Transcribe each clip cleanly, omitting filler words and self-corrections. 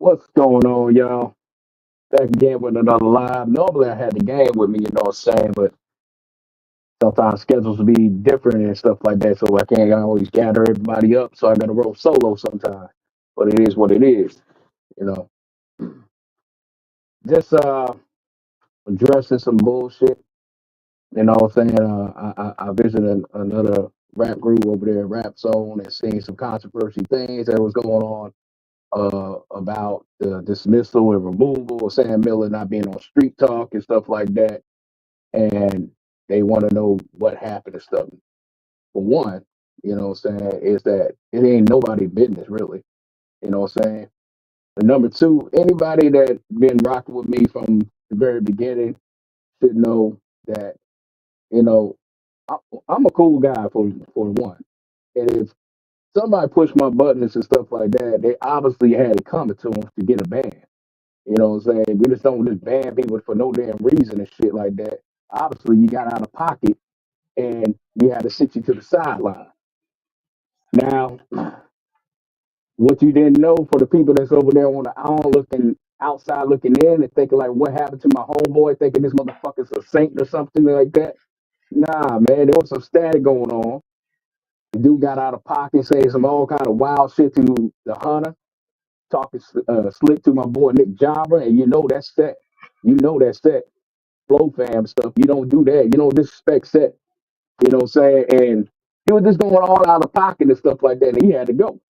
What's going on, y'all? Back again with another live. Normally I had the game with me, you know what I'm saying, but sometimes schedules will be different and stuff like that, so I can't always gather everybody up, so I gotta roll solo sometimes. But it is what it is, you know. Just addressing some bullshit, you know what I'm saying? I visited another rap group over there, Rap Zone, and seen some controversy things that was going on about the dismissal and removal of Sam Miller not being on Street Talk and stuff like that. And they want to know what happened and stuff. For one, you know what I'm saying, is that it ain't nobody business really. You know what I'm saying? And number two, anybody that been rocking with me from the very beginning should know that, you know, I, I'm a cool guy for one. And if somebody pushed my buttons and stuff like that, they obviously had it coming to them to get a ban. You know what I'm saying? We just don't just ban people for no damn reason and shit like that. Obviously, you got out of pocket and we had to sit you to the sideline. Now, what you didn't know for the people that's over there on the own looking outside looking in and thinking like, what happened to my homeboy? Thinking this motherfucker's a saint or something like that. Nah, man, there was some static going on. The dude got out of pocket, saying some all kind of wild shit to the hunter, talking slick to my boy Nick Jobber, and you know that's set. You know that's set. Flow fam stuff. You don't do that. You don't disrespect set. You know what I'm saying? And he was just going all out of pocket and stuff like that, and he had to go.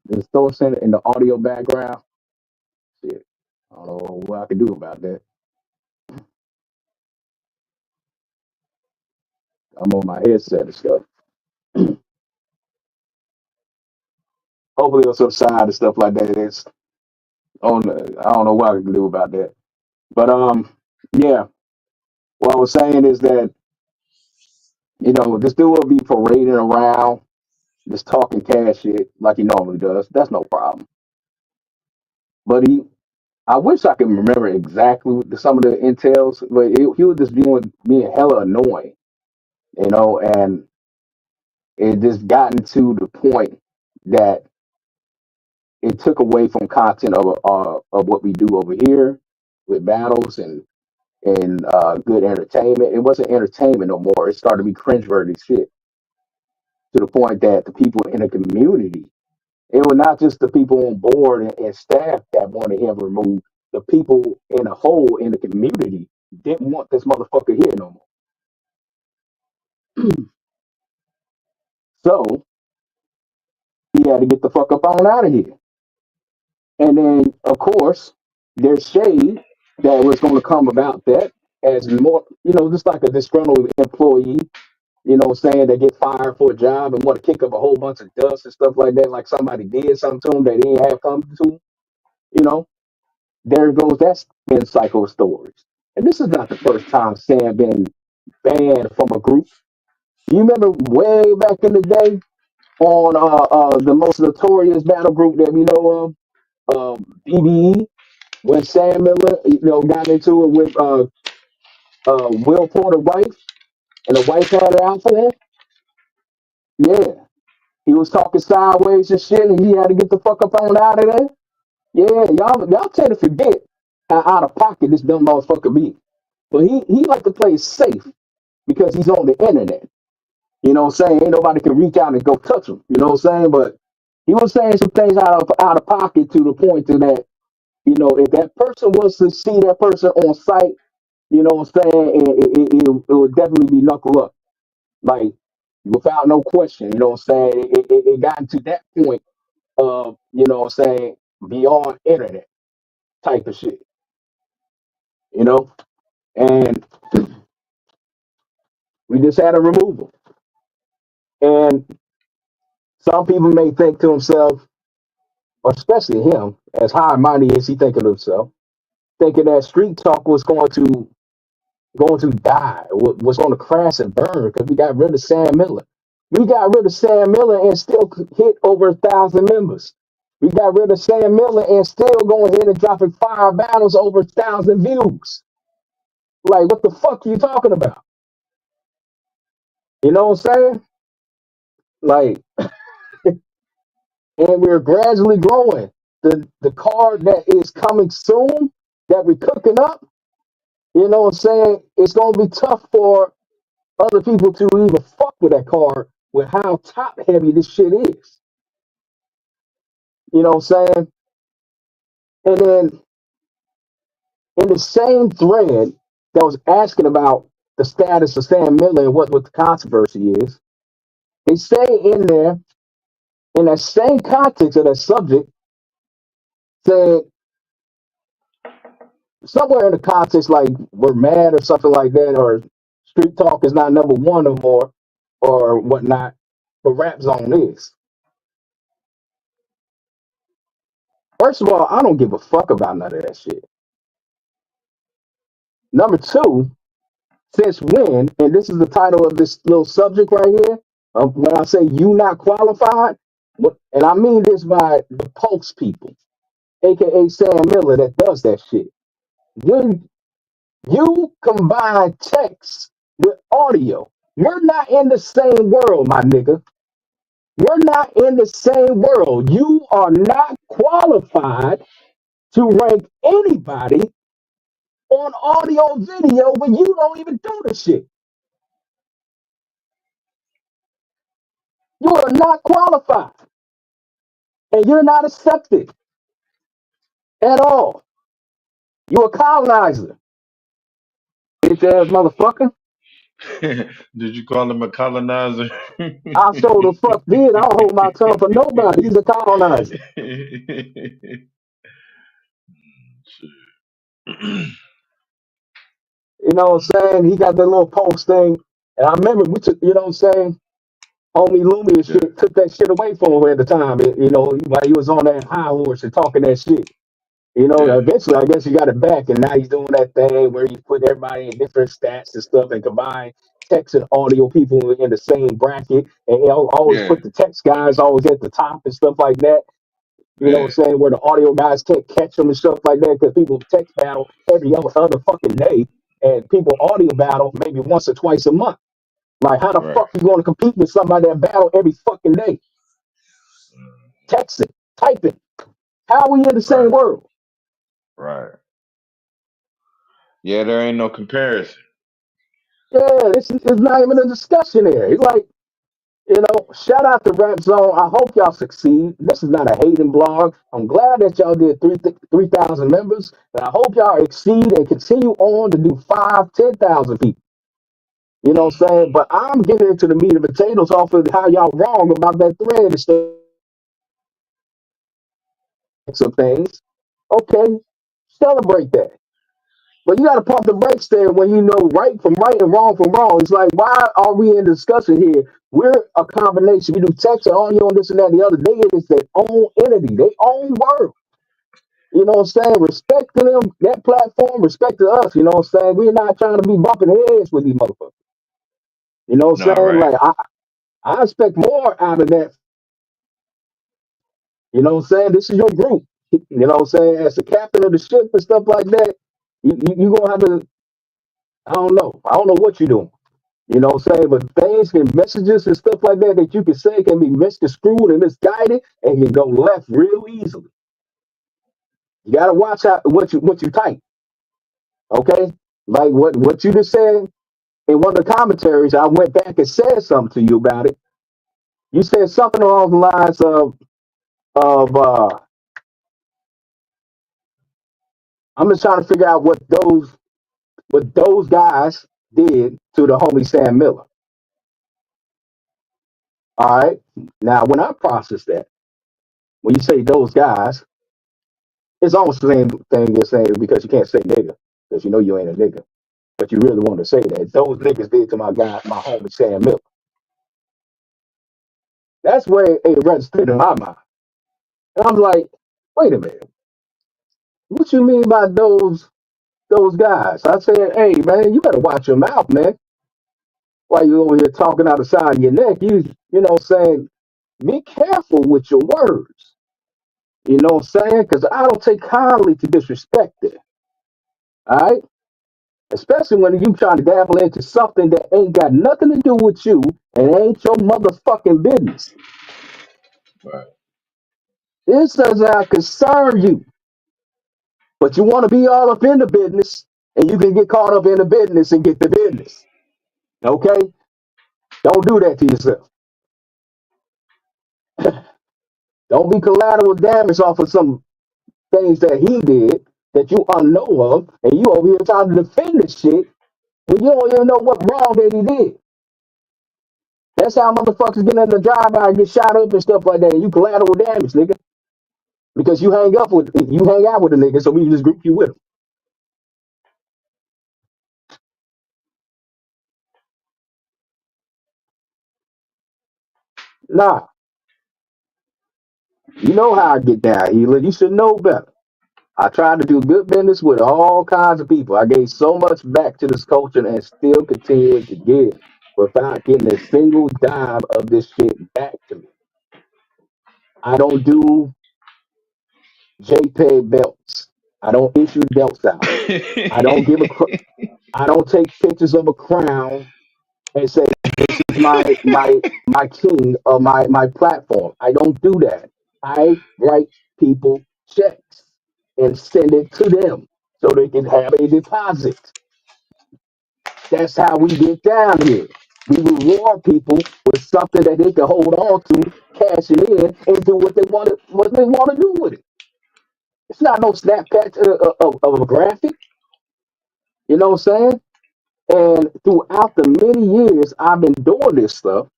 The store center in the audio background. Shit, I don't know what I can do about that. I'm on my headset and stuff. Hopefully it'll subside and stuff like that. It's on. I don't know what I can do about that. But yeah. What I was saying is that this dude will be parading around, just talking cash shit like he normally does. That's no problem. But I wish I could remember exactly some of the intels, but he was just being hella annoying, and it just gotten to the point that it took away from content of what we do over here with battles and good entertainment. It wasn't entertainment no more. It started to be cringeworthy shit to the point that the people in the community, it was not just the people on board and staff that wanted him removed. The people in a whole in the community didn't want this motherfucker here no more. So he had to get the fuck up on out of here. And then, of course, there's shade that was going to come about that as more, just like a disgruntled employee, saying they get fired for a job and want to kick up a whole bunch of dust and stuff like that, like somebody did something to them that he didn't have come to, you know, there goes that spin cycle of stories. And this is not the first time Sam been banned from a group. You remember way back in the day on the most notorious battle group that we know of, BBE, when Sam Miller, got into it with Will Porter wife, and the wife had it out for him. Yeah, he was talking sideways and shit, and he had to get the fuck up on out of there. Yeah, y'all tend to forget how out of pocket this dumb motherfucker be. But he like to play safe because he's on the internet. You know what I'm saying? Ain't nobody can reach out and go touch him. You know what I'm saying? But he was saying some things out of pocket to the point to that, if that person was to see that person on site, you know what I'm saying, it would definitely be knuckle up. Like, without no question, you know what I'm saying? It got to that point of, what I'm saying, beyond internet type of shit, you know? And we just had a removal. And some people may think to themselves, or especially him, as high and mighty as he thinking of himself, thinking that street talk was going to die, was going to crash and burn because we got rid of Sam Miller. We got rid of Sam Miller and still hit over 1,000 members. We got rid of Sam Miller and still going ahead and dropping fire battles over 1,000 views. Like, what the fuck are you talking about? You know what I'm saying? Like, and we're gradually growing. The car that is coming soon, that we're cooking up, you know what I'm saying? It's gonna be tough for other people to even fuck with that car with how top heavy this shit is. You know what I'm saying? And then in the same thread that was asking about the status of Sam Miller and what the controversy is, they say in there, in that same context of that subject, saying somewhere in the context like we're mad or something like that, or street talk is not number one no more, or whatnot, but rap zone is. First of all, I don't give a fuck about none of that shit. Number two, since when, and this is the title of this little subject right here, when I say you not qualified, and I mean this by the Pulse people, aka Sam Miller, that does that shit. When you combine text with audio, we're not in the same world, my nigga. We're not in the same world. You are not qualified to rank anybody on audio video when you don't even do the shit. You are not qualified. And you're not accepted at all. You're a colonizer. Bitch ass motherfucker. Did you call him a colonizer? I sure the fuck did. I don't hold my tongue for nobody. He's a colonizer. You know what I'm saying? He got that little post thing. And I remember we took, you know what I'm saying? Homie Lumi and Yeah, shit took that shit away from him at the time. You know, while he was on that high horse and talking that shit. You know, yeah, eventually I guess he got it back, and now he's doing that thing where he put everybody in different stats and stuff and combine text and audio people in the same bracket, and he'll always yeah, put the text guys always at the top and stuff like that. You know yeah, what I'm saying? Where the audio guys can't catch them and stuff like that because people text battle every other fucking day, and people audio battle maybe once or twice a month. Like, how the right, fuck you going to compete with somebody that battle every fucking day? Texting, typing. How are we in the same right, world? right. Yeah, there ain't no comparison. Yeah, it's not even a discussion here. It's like, you know, shout out to Rap Zone. I hope y'all succeed. This is not a hating blog. I'm glad that y'all did 3,000 members, and I hope y'all exceed and continue on to do 10,000 people. You know what I'm saying? But I'm getting into the meat and potatoes off of how y'all wrong about that thread and stuff of things. Okay, celebrate that. But you got to pump the brakes there when you know right from right and wrong from wrong. It's like, why are we in discussion here? We're a combination. We do text and audio and this and that and the other. They is their own entity, their own world. You know what I'm saying? Respect to them, that platform, respect to us. You know what I'm saying? We're not trying to be bumping heads with these motherfuckers. You know what I'm No, saying? right, Like, I expect more out of that. You know what I'm saying? This is your group. You know what I'm saying? As the captain of the ship and stuff like that, you going to have to, I don't know. I don't know what you're doing. You know what I'm saying? But things and messages and stuff like that that you can say can be misconstrued and misguided and can go left real easily. You gotta watch out what you type. Okay? Like what you just said in one of the commentaries, I went back and said something to you about it. You said something along the lines of I'm just trying to figure out what those guys did to the homie Sam Miller. All right. Now when I process that, when you say those guys, it's almost the same thing as saying because you can't say nigga because you know you ain't a nigga, but you really want to say that those niggas did to my guy, my homie Sam Miller. That's where it registered in my mind, and I'm like, wait a minute, what you mean by those guys? I said, hey man, you better watch your mouth, man. While you over here talking out the side of your neck, you know saying, be careful with your words. You know what I'm saying? Because I don't take kindly to disrespect there. All right. Especially when you trying to dabble into something that ain't got nothing to do with you and ain't your motherfucking business. right. This does not concern you, but you want to be all up in the business, and you can get caught up in the business and get the business. Okay, don't do that to yourself. Don't be collateral damage off of some things that he did that you unknow of, and you over here trying to defend this shit when you don't even know what wrong that he did. That's how motherfuckers get in the drive-by and get shot up and stuff like that. And you collateral damage, nigga, because you hang out with the nigga, so we just group you with him. Nah, you know how I get down, Hila. You should know better. I tried to do good business with all kinds of people. I gave so much back to this culture and still continuing to give without getting a single dime of this shit back to me. I don't do JPEG belts. I don't issue belts out. I don't give a. I don't take pictures of a crown and say this is my king of my platform. I don't do that. I write people checks and send it to them so they can have a deposit. That's how we get down here. We reward people with something that they can hold on to, cash it in, and do what they want to do with it. It's not no Snapchat of a graphic. You know what I'm saying? And throughout the many years I've been doing this stuff,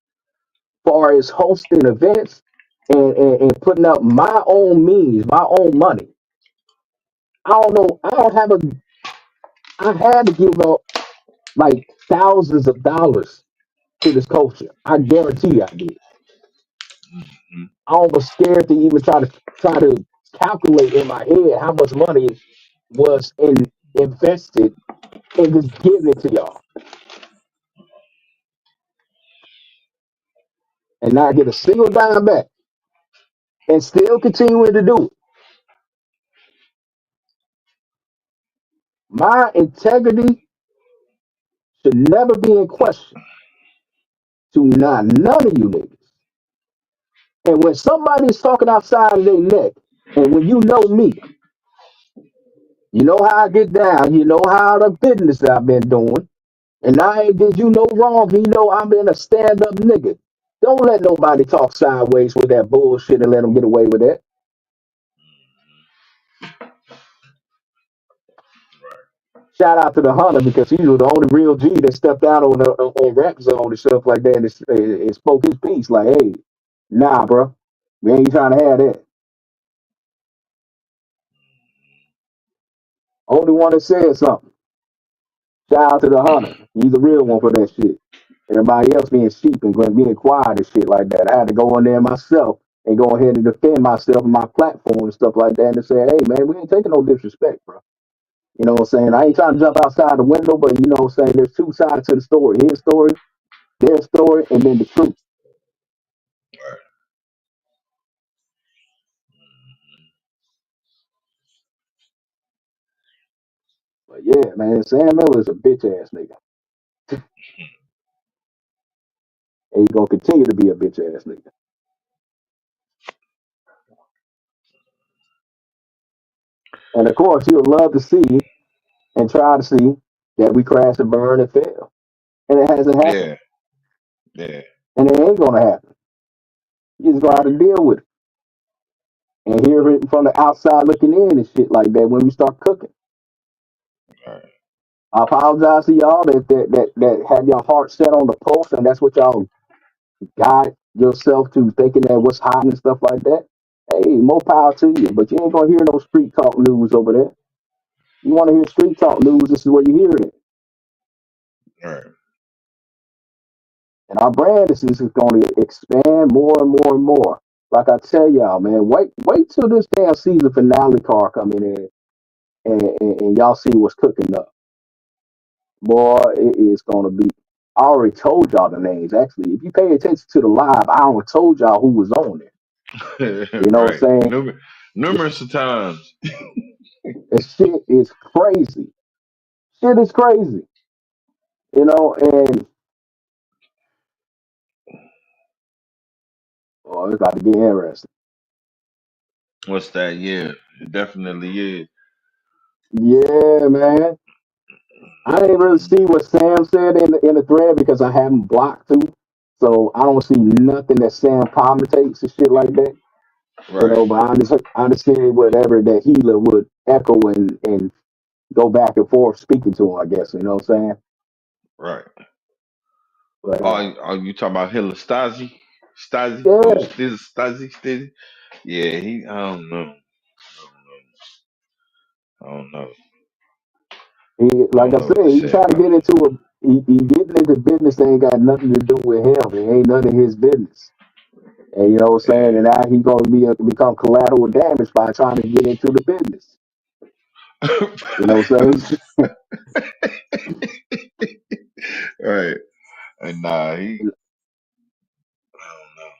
far as hosting events and putting up my own means, my own money. I don't know. I don't have a. I had to give up like thousands of dollars to this culture. I guarantee you I did. I was scared to even try to calculate in my head how much money was invested in just giving it to y'all and not get a single dime back and still continuing to do it. My integrity should never be in question to not none of you niggas. And when somebody's talking outside of their neck, and when you know me, you know how I get down, you know how the business that I've been doing, and I ain't did you no wrong, you know I'm been a stand up nigga. Don't let nobody talk sideways with that bullshit and let them get away with that. Shout out to the Hunter because he was the only real G that stepped out on rap zone and stuff like that and spoke his piece like, hey, nah, bro, we ain't trying to have that. Only one that said something. Shout out to the Hunter. He's the real one for that shit. Everybody else being sheep and being quiet and shit like that. I had to go in there myself and go ahead and defend myself and my platform and stuff like that and say, hey, man, we ain't taking no disrespect, bro. You know what I'm saying? I ain't trying to jump outside the window, but you know what I'm saying? There's two sides to the story. His story, their story, and then the truth. But yeah, man, Sam Miller is a bitch ass nigga. And he's gonna continue to be a bitch ass nigga. And of course, he would love to see and try to see that we crash and burn and fail. And it hasn't happened. Yeah, yeah. And it ain't gonna happen. You just gonna have to deal with it and hear it from the outside looking in and shit like that when we start cooking. Right. I apologize to y'all that have your heart set on the post and that's what y'all guide yourself to thinking that what's hot and stuff like that. Hey, more power to you. But you ain't gonna hear no street talk news over there. You wanna hear street talk news, this is where you hear it. Right. And our brand is gonna expand more and more and more. Like I tell y'all, man, wait till this damn season finale car coming in and y'all see what's cooking up. Boy, it is gonna be. I already told y'all the names. Actually, if you pay attention to the live, I already told y'all who was on there. You know what Right. I'm saying? Numerous of times. The shit is crazy. Shit is crazy. You know, and oh, it's about to get interesting. What's that? Yeah, it definitely is. Yeah, man. I didn't really see what Sam said in the thread because I haven't blocked through. So I don't see nothing that Sam commentates and shit like that. You Right, know, but I understand whatever that Healer would echo and go back and forth speaking to him, I guess. You know what I'm saying? right. But Oh, you talking about Hitler Stasi? Stasi? Oh, yeah, Stiz Stasi? Stizzy? Yeah, he. I don't know. I don't know. he I like don't I know what said, to he say trying to about get into he getting into business that ain't got nothing to do with him. It ain't none of his business. And you know what I'm saying? And it. now he gonna become collateral damage by trying to get into the business. You know what I'm saying? Right. And he. I don't know.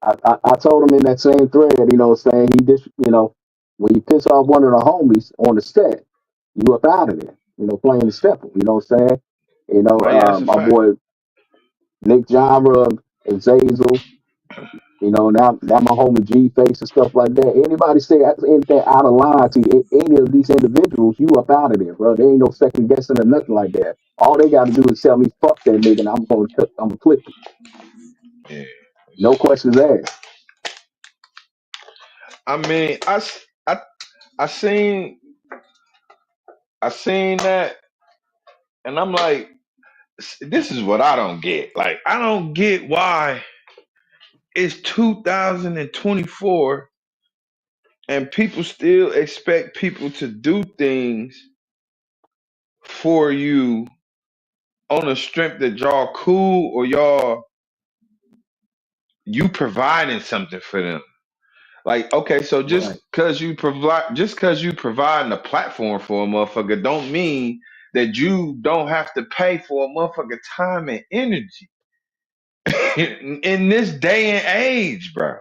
I told him in that same thread, you know what I'm saying? He just, you know, when you piss off one of the homies on the set, you up out of there, you know, playing the stepper, you know what I'm saying? You know, Oh yeah, that's a my fact. boy Nick Jara and Zazel, you know, now my homie G Face and stuff like that. Anybody say anything out of line to any of these individuals, you up out of there, bro. There ain't no second guessing or nothing like that. All they got to do is tell me, fuck that nigga, and I'm gonna clip him. Yeah. No questions asked. I mean, I seen that, and I'm like, this is what I don't get. Like, I don't get why it's 2024 and people still expect people to do things for you on a strength that y'all cool or you providing something for them. Like, okay, so Right, just cause you providing a platform for a motherfucker don't mean that you don't have to pay for a motherfucker time and energy in this day and age, bro.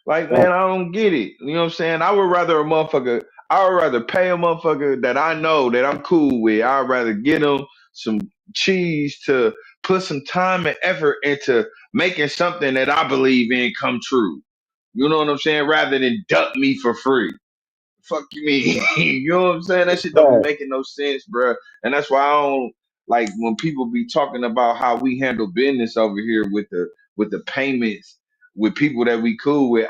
Like, man, right, I don't get it. You know what I'm saying? I would rather pay a motherfucker that I know that I'm cool with. I'd rather get him some cheese to put some time and effort into making something that I believe in come true. You know what I'm saying? Rather than duck me for free. Fuck you mean? You know what I'm saying? That shit don't be right, making no sense, bro. And that's why I don't like when people be talking about how we handle business over here with the payments with people that we cool with.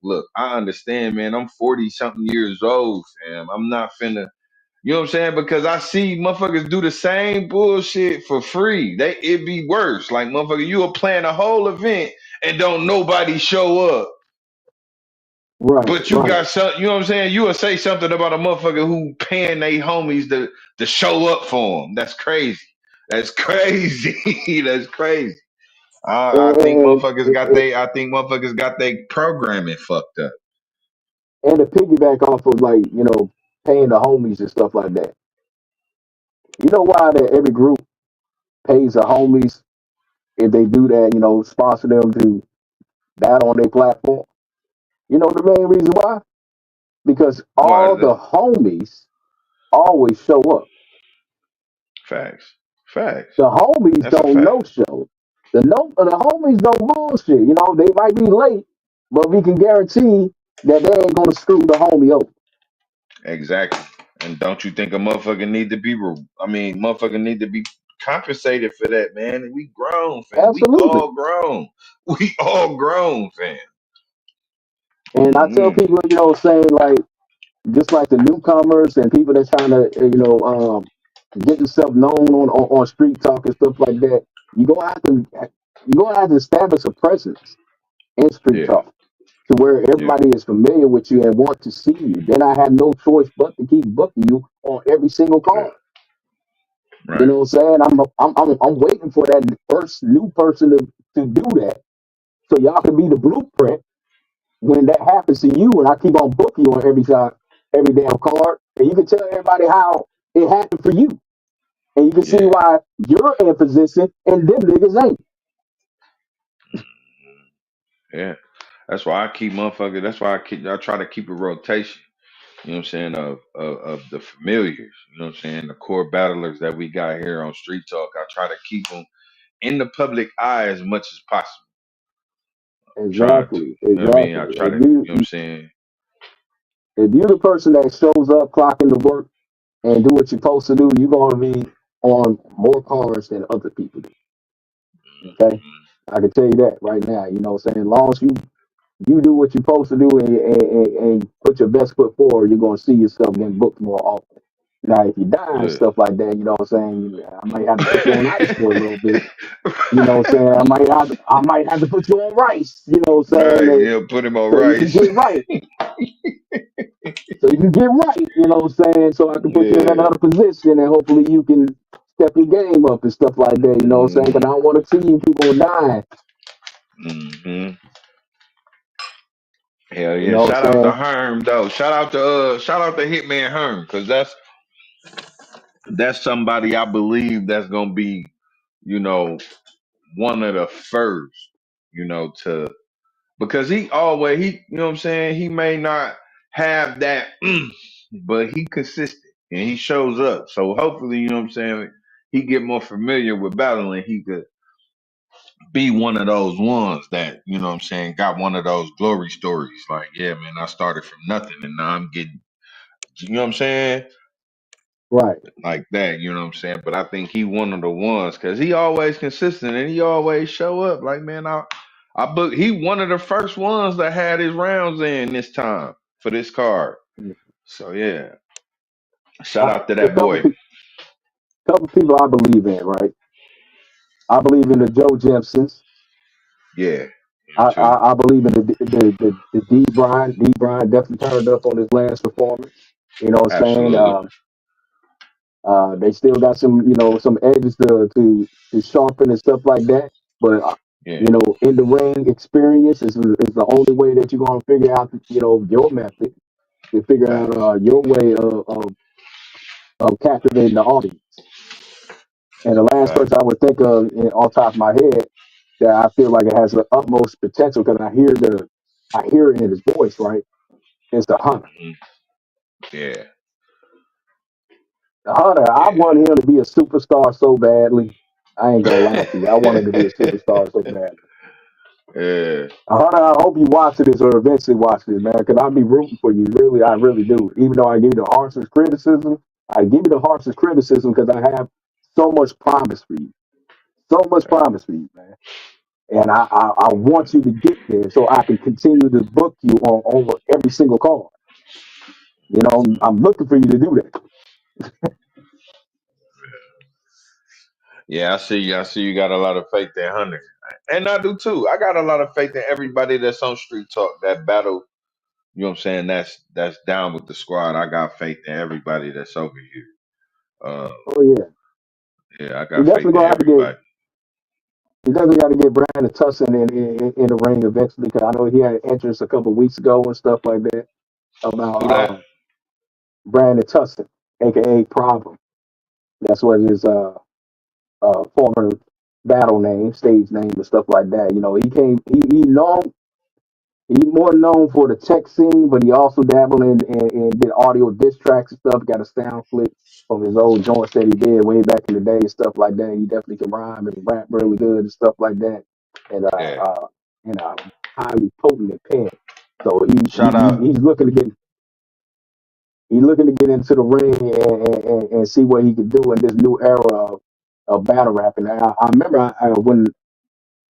Look, I understand, man. I'm 40 something years old, fam. I'm not finna, you know what I'm saying? Because I see motherfuckers do the same bullshit for free. It be worse. Like motherfucker, you will plan a whole event and don't nobody show up. right, But you right. got some, you know what I'm saying? You will say something about a motherfucker who paying they homies to show up for them. That's crazy. That's crazy. That's crazy. I think And, I think motherfuckers got their programming fucked up. and to piggyback off of like, you know, paying the homies and stuff like that. You know why that every group pays the homies if they do that, you know, sponsor them to battle on their platform? You know the main reason why? Because Why all is the that? homies always show up. Facts. Facts. The homies That's a don't fact. no show. The homies don't bullshit. You know, they might be late, but we can guarantee that they ain't gonna screw the homie over. Exactly. And don't you think a motherfucker need to be motherfucker need to be compensated for that, man? We grown, fam. We Absolutely. all grown. We all grown, fam. And I tell Mm-hmm. people, you know, saying like just like the newcomers and people that's trying to, you know, get themselves known on street talk and stuff like that, you gonna have to establish a presence in street Yeah. talk to where Yeah. everybody is familiar with you and want to see you. Then I have no choice but to keep booking you on every single card. You Right. know what I'm saying? I'm waiting for that first new person to do that so y'all can be the blueprint when that happens to you, and I keep on booking you on every damn card, and you can tell everybody how it happened for you, and you can see Yeah. why you're in position and them niggas ain't. Yeah. That's why I keep motherfucker. That's why I try to keep a rotation. You know what I'm saying? Of the familiars. You know what I'm saying? The core battlers that we got here on Street Talk. I try to keep them in the public eye as much as possible. Try to. Exactly, You know what I mean? I exactly. try to, you know what I'm saying? If you're the person that shows up, clocking to work, and do what you're supposed to do, you're gonna be on more cars than other people do. Okay, I can tell you that right now. You know what I'm saying? As long as you do what you're supposed to do and put your best foot forward, you're gonna see yourself getting booked more often. Now, if you die and Yeah. stuff like that, you know what I'm saying? I might have to put you on ice for a little bit. You know what I'm saying? I might have to put you on rice. You know what I'm saying? Right. Yeah, put him on So you can rice. get right. So you can get right. You know what I'm saying? So I can put you in Yeah. another position and hopefully you can step your game up and stuff like that. You know what I'm saying? Because I don't want to see you people dying. Mm-hmm. Hell You yeah. know what Shout I'm out to saying? Herm though. Shout out to Hitman Herm, because that's somebody I believe that's gonna be, you know, one of the first, to, because you know what I'm saying, he may not have that, but he consistent and he shows up. So hopefully, you know what I'm saying, he get more familiar with battling. He could be one of those ones that, you know what I'm saying, got one of those glory stories. Like, yeah, man, I started from nothing and now I'm getting, you know what I'm saying? Right. Like that, you know what I'm saying? But I think he one of the ones because he always consistent and he always show up. Like, man, I book he one of the first ones that had his rounds in this time for this card. So yeah, shout out to A that boy. couple people I believe in, right? I believe in the Joe Jepsons. Yeah, him I, too. I, I believe in the D Brian. D Brian definitely turned up on his last performance. You know what I'm saying? Absolutely. They still got some, some edges to sharpen and stuff like that. But Yeah, in the ring experience is the only way that you're gonna figure out, your method to figure out facts. your way of captivating the audience. And the last Facts. person I would think of off the top of my head that I feel like it has the utmost potential because I hear it in his voice, right? Is the Hunter. Mhm. Yeah, The Hunter, I yeah. want him to be a superstar so badly. I ain't gonna lie to you. I want him to be a superstar so badly. Yeah, Hunter, I hope you watch this or eventually watch this, man, because I'll be rooting for you. Really, I really do. Even though I give you the harshest criticism, I give you the harshest criticism because I have so much promise for you. So much promise for you, man. And I want you to get there so I can continue to book you on over every single call. I'm looking for you to do that. yeah. I see you got a lot of faith in Hunter, and I do too. I got a lot of faith in everybody that's on Street Talk that battle. You know what I'm saying? That's down with the squad. I got faith in everybody that's over here. Uh, Oh yeah, yeah, I we got faith definitely in gonna have to get. everybody. We definitely got to get Brandon Tussin in the ring eventually because I know he had interest a couple weeks ago and stuff like that about Who that? Brandon Tussin, aka Problem. That's what his former battle name, stage name, and stuff like that. He came. He's more known for the tech scene, but he also dabbled in did audio diss tracks and stuff. Got a sound clip of his old joints that he did way back in the day and stuff like that. He definitely can rhyme and rap really good and stuff like that. And Yeah. highly potent at pen. So Shout out. he's looking to get into the ring and see what he can do in this new era of battle rapping. I remember when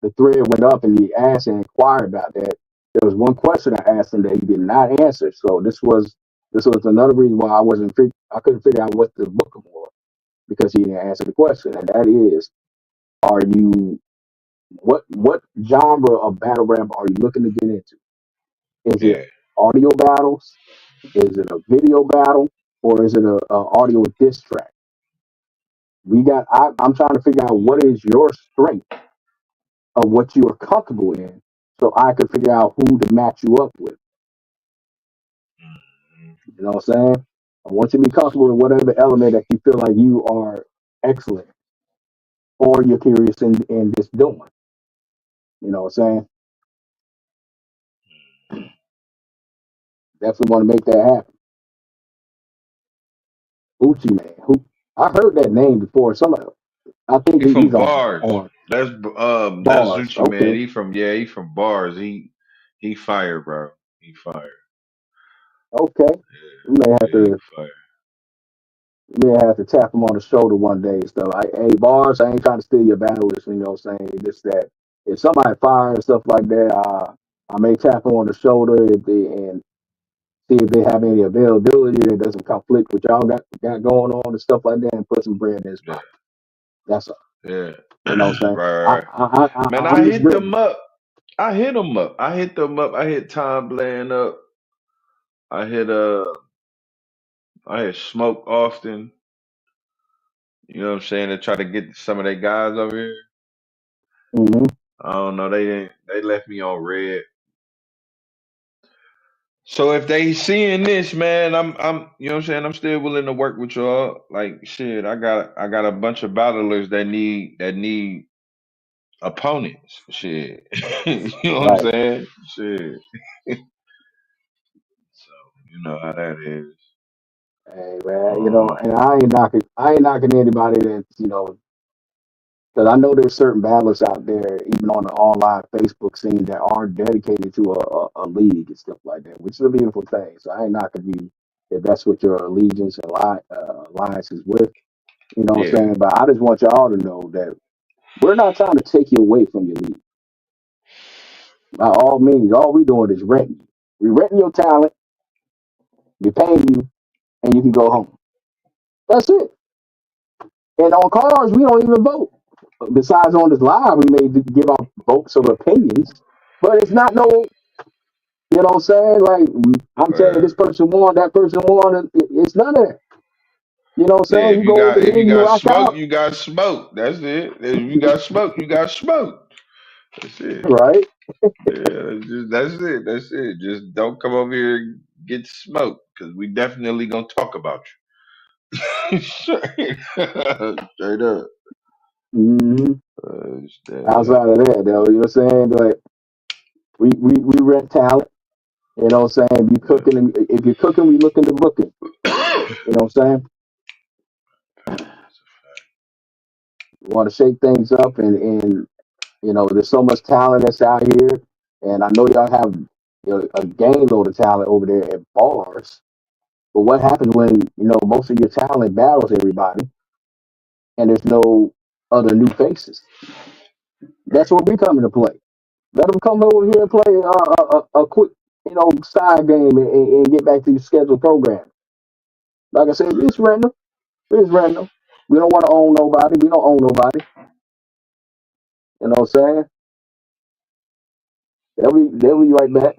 the thread went up and he asked and inquired about that. There was one question I asked him that he did not answer. So this was another reason why I couldn't figure out what to book him for because he didn't answer the question, and that is, are you what genre of battle rap are you looking to get into? Is it Yeah. audio battles? Is it a video battle? Or is it a audio diss track? I'm trying to figure out what is your strength of what you are comfortable in so I can figure out who to match you up with. Mhm. You know what I'm saying? I want you to be comfortable in whatever element that you feel like you are excellent or you're curious in just doing. You know what I'm saying? Definitely want to make that happen. Uchi man. Who I heard that name before. I think He from he's Bars. on. That's Bars. Zucci man. Okay. He from bars. He fire, bro. He fire. Okay. We may have Yeah, he to fire. tap him on the shoulder one day and stuff. Hey, bars, I ain't trying to steal your balance, you know what I'm saying? Just that if somebody fires and stuff like that, I may tap them on the shoulder and see if they have any availability that doesn't conflict with y'all got going on and stuff like that, and put some bread in his Yeah, pocket. That's all. yeah. You know what I'm right, saying? right. Man, I'm I just hit ready. them up. I hit them up. I hit them up. I hit Tom Bland up. I hit I hit Smoke Austin. You know what I'm saying? To try to get some of their guys over here. Hmm. I don't know. They didn't. They left me on red. So if they seeing this, man, you know what I'm saying? I'm still willing to work with y'all. Like shit, I got a bunch of battlers that need opponents. Shit. You know what I'm Right. saying? Shit. So you know how that is. Hey man, Um, and I ain't knocking anybody that because I know there's certain battlers out there, even on the online Facebook scene, that are dedicated to a league and stuff like that, which is a beautiful thing. So I ain't knocking you if that's what your allegiance and alliance is with. You know what I'm yeah. saying? But I just want y'all to know that we're not trying to take you away from your league. By all means, all we doing is renting you. We renting your talent, we paying you, and you can go home. That's it. And on cars, we don't even vote. Besides on this live, we may give our votes or opinions, but it's not no. You know what I'm saying? Like I'm saying, Uh, this person won, that person won. It's none of that. You know what I'm yeah, saying? You go over if here, you you got rock smoke, out, you got smoke. That's it. If you got smoke, you got smoke. That's it. right? Yeah, that's it. That's it. Just don't come over here and get smoked because we definitely gonna talk about you. Straight straight up. Hmm. Straight up. Outside of that, though, you know what I'm saying? But we rent talent. You know what I'm saying? If you're cooking, we look into booking. You know what I'm saying? We want to shake things up, and there's so much talent that's out here, and I know y'all have a game load of talent over there at bars. But what happens when most of your talent battles everybody, and there's no other new faces? That's Right. where we come into play. Let them come over here and play a quick, side game and get back to your scheduled program. Like I said, it's random. It's random. We don't want to own nobody. We don't own nobody. You know what I'm saying? They'll be right back.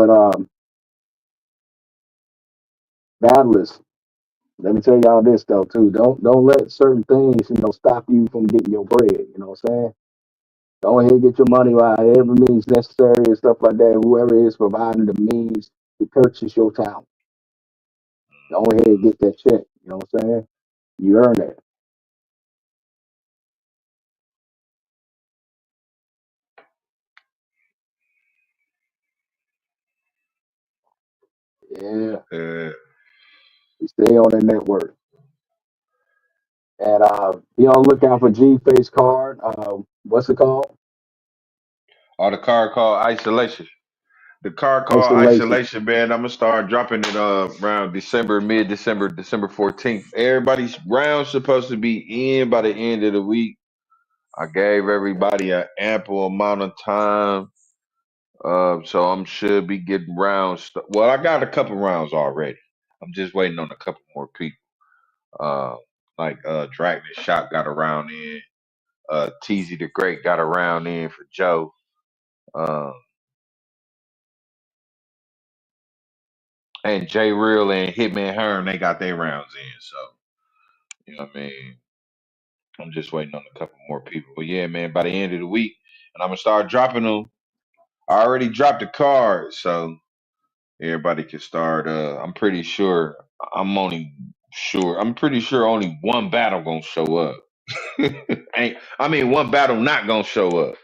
But battlers. Let me tell y'all this though too. Don't let certain things stop you from getting your bread. You know what I'm saying? Go ahead and get your money by every means necessary and stuff like that. Whoever is providing the means to purchase your talent, go ahead and get that check. You know what I'm saying? You earn that. Yeah, Uh, you stay on that network. And be on the lookout for G Face card. What's it called? or the card called isolation. The card called Isolation. isolation, man. I'm gonna start dropping it around December, mid December, December 14th. Everybody's round supposed to be in by the end of the week. I gave everybody an ample amount of time. So I'm should be getting rounds. Well, I got a couple rounds already. I'm just waiting on a couple more people. Uh, like Dragon Shot got a round in. Teasy the Great got a round in for Joe. Uh, and J Real and Hitman Hearn, they got their rounds in. So you know what I mean. I'm just waiting on a couple more people. But yeah, man, by the end of the week, and I'm gonna start dropping them. I already dropped the card, so everybody can start. I'm pretty sure. I'm only sure. I'm pretty sure only one battle gonna show up. Ain't I mean one battle not gonna show up.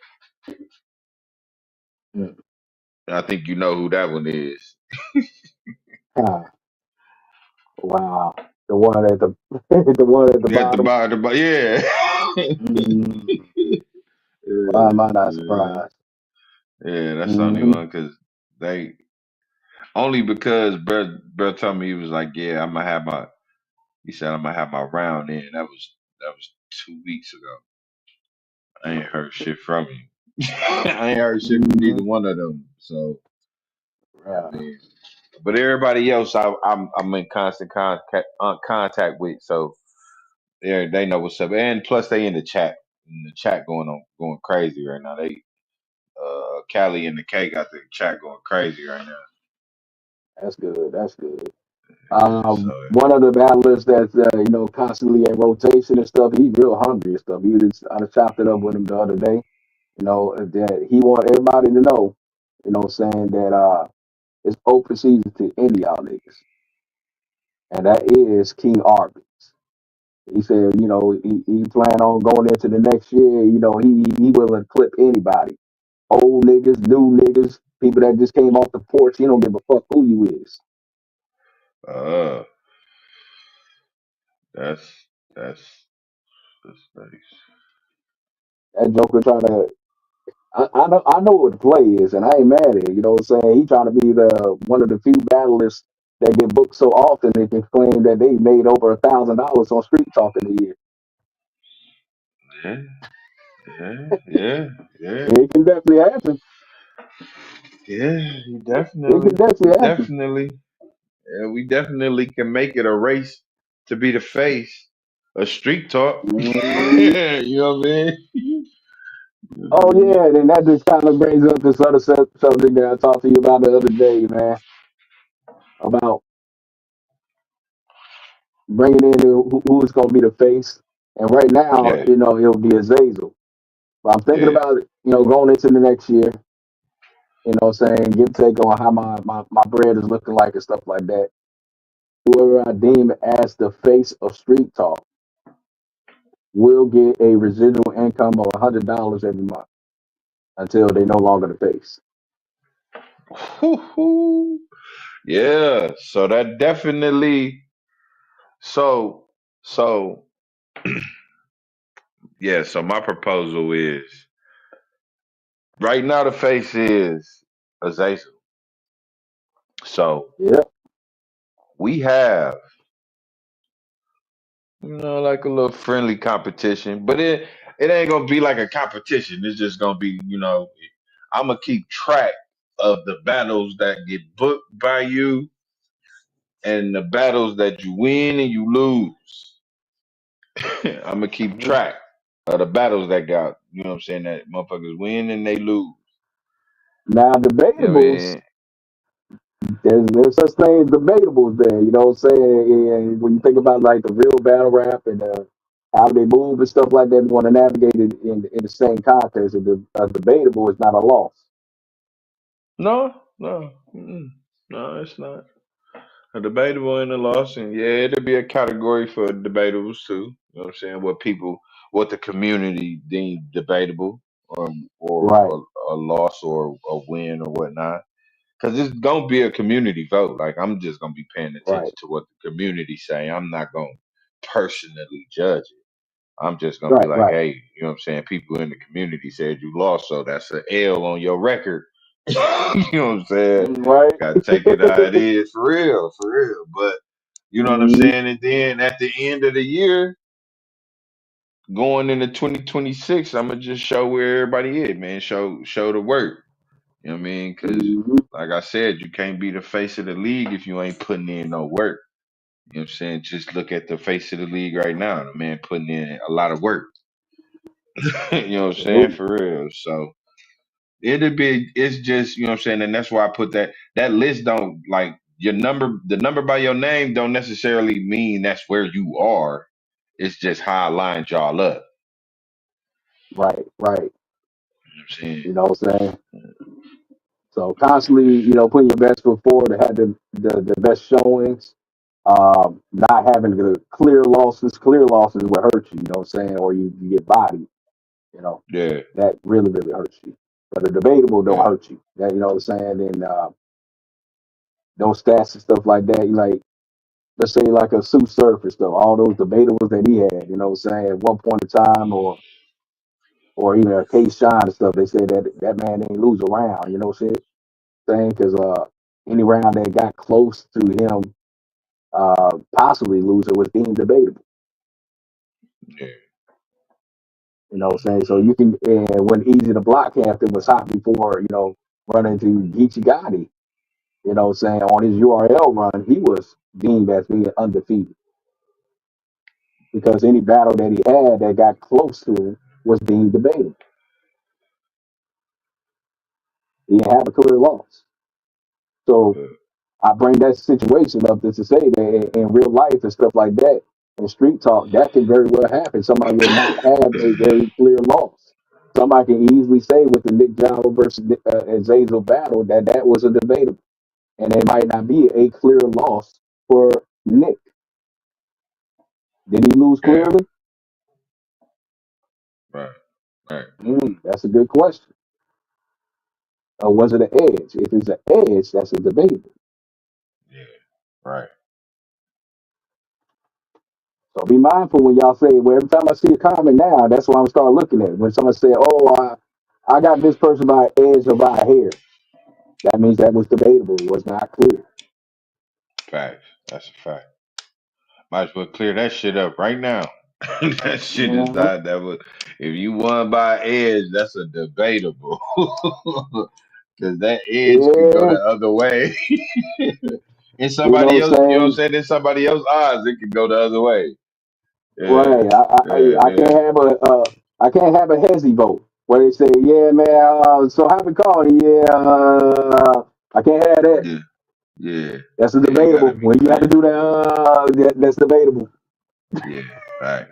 Mm. I think you know who that one is. Ah, wow. The one at the the one at the At the bottom. bottom, yeah. Mm, why Yeah, am I not yeah, surprised? yeah, that's the only Mm, one because they only because bro told me he was like, yeah, I'm gonna have my. He said I'm gonna have my round in. That was 2 weeks ago. I ain't heard shit from him. I ain't heard shit from mm, neither one of them. So I yeah, mean, but everybody else, I'm in constant contact with. So they know what's up, and plus they in the chat. In the chat going crazy right now. They Callie and the K got the chat going crazy right now. that's good. That's good. Yeah, so One of the battlers that's constantly in rotation and stuff. He's real hungry and stuff. I chopped it up with him the other day. That he want everybody to know. Saying that it's open season to any y'all niggas, and that is King Arby. He said, he plan on going into the next year. He willing to clip anybody, old niggas, new niggas, people that just came off the porch. He don't give a fuck who you is. uh, that's that's that's nice. That Joker trying to. I know what the play is, and I ain't mad at it. You know what I'm saying? He trying to be the one of the few battlers that get booked so often they can claim that they made over $1,000 on street talking a year. Yeah, yeah, yeah, It can definitely happen. yeah. It can He definitely happen. definitely, yeah, we definitely can make it a race to be the face of street talk. Mhm. You know what I mean? You know what Oh I mean? yeah, then that just kind of brings up this other subject that I talked to you about the other day, man, about bringing in who's going to be the face. And right now, Yeah, it'll be Azazel. But I'm thinking yeah. about it, going into the next year. Saying give take on how my bread is looking like and stuff like that. Whoever I deem as the face of street talk will get a residual income of $100 every month until they no longer the face. Woo-hoo. Yeah. So that definitely. So so yeah. So my proposal is right now the face is Azazel. So Yeah. we have like a little friendly competition, but it ain't gonna be like a competition. It's just gonna be I'm gonna keep track of the battles that get booked by you and the battles that you win and you lose. I'm gonna keep Mhm. track of the battles that got, what I'm saying, that motherfuckers win and they lose. Now You know what I debatables, mean? there's such thing as debatables there. You know what I'm saying? And when you think about like the real battle rap and how they move and stuff like that, we want to navigate it in the same context. A debatable is not a loss. No, no, no, it's not. A debatable and a loss, and yeah, it'll be a category for debatables too. You know what I'm saying? What the community deems debatable, or Right, a loss or a win or whatnot. Because it's gonna be a community vote. Like I'm just gonna be paying right, attention to what the community say. I'm not gonna personally judge it. I'm just gonna be right, like, right, hey, you know what I'm saying? People in the community said you lost, so that's an L on your record. You know what I'm saying? right. Gotta take it how it is for real, for real. But you know what I'm Mhm. saying? And then at the end of the year, going into 2026, I'm gonna just show where everybody is, man. Show the work. You know what I mean? Because Mhm. like I said, you can't be the face of the league if you ain't putting in no work. You know what I'm saying? Just look at the face of the league right now. The man putting in a lot of work. You know what I'm saying? Absolutely. For real. So it's just, you know what I'm saying? And that's why I put that list don't like the number by your name don't necessarily mean that's where you are. It's just how I lined y'all up. Right, right. You know what I'm saying? You know what I'm saying? So constantly, putting your best foot forward to have the best showings. Not having the clear losses. Clear losses will hurt you. You know what I'm saying? Or you get bodied. You know Yeah, that really really hurts you. But the debatable don't yeah. hurt you. That you know what I'm saying? And those stats and stuff like that. You like. let's say like a Sue Surface though, all those debatables that he had, saying at one point in time, or even a Case Shine and stuff, they said that man didn't lose a round, saying? Because any round that got close to him possibly losing was deemed debatable. Yeah. Saying? So you can, and when Easy the Block Captain was hot before, running into Geechee Gotti, saying on his URL run, he was deemed as being undefeated because any battle that he had that got close to him was deemed debatable. He didn't have a clear loss. So Yeah. I bring that situation up just to say that in real life and stuff like that, in street talk, that can very well happen. Somebody will not have a very clear loss. Somebody can easily say with the Nick Jalo versus Azazel battle that was a debatable, and it might not be a clear loss for Nick. Did he lose Yeah. clearly? Right. Right. That's a good question. Or was it an edge? If it's an edge, that's a debatable. Yeah. Right. So be mindful when y'all say, well, every time I see a comment now, that's what I'm start looking at. When someone say, oh, I got this person by an edge or by a hair, that means that was debatable. It was not clear. Facts. That's a fact. Might as well clear that shit up right now. That shit is Mm-hmm. not that was. If you won by edge, that's a debatable. Because that edge could go the Yeah, other way. In you know somebody what I'm else, you know what I'm saying? saying? In somebody else's eyes, it could go the other way. Yeah, Right. I yeah, can't have I can't have a hezzy vote where they say, yeah, man, so how we call it? Yeah, I can't have that. yeah, yeah, That's a yeah. You debatable. gotta be When you have to clear. do that, that's debatable. Yeah, fact,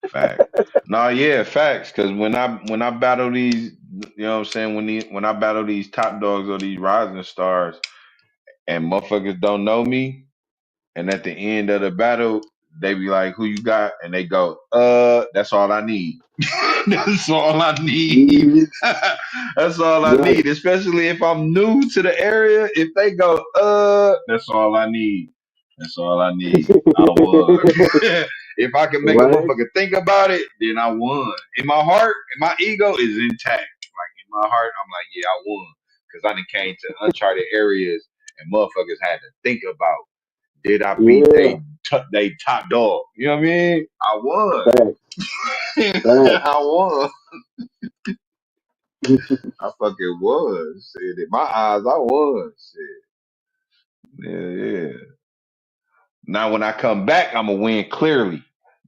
fact. No, yeah, facts. Because when I battle these, you know what I'm saying? When I battle these top dogs or these rising stars, and motherfuckers don't know me, and at the end of the battle, they be like, "Who you got?" And they go, that's all I need. That's all I need. Mhm. That's all I Right. need. Especially if I'm new to the area. If they go, that's all I need. That's all I need. I won. If I can make a Right. motherfucker think about it, then I won. In my heart, my ego is intact. Like in my heart, I'm like, yeah, I won. Because I done came to uncharted areas and motherfuckers had to think about, did I beat Yeah. they top dog? You know what I mean? I won. Facts. Facts. I won. I fucking won. Shit, in my eyes, I won. Shit. Yeah, yeah. Now when I come back, I'm gonna win clearly.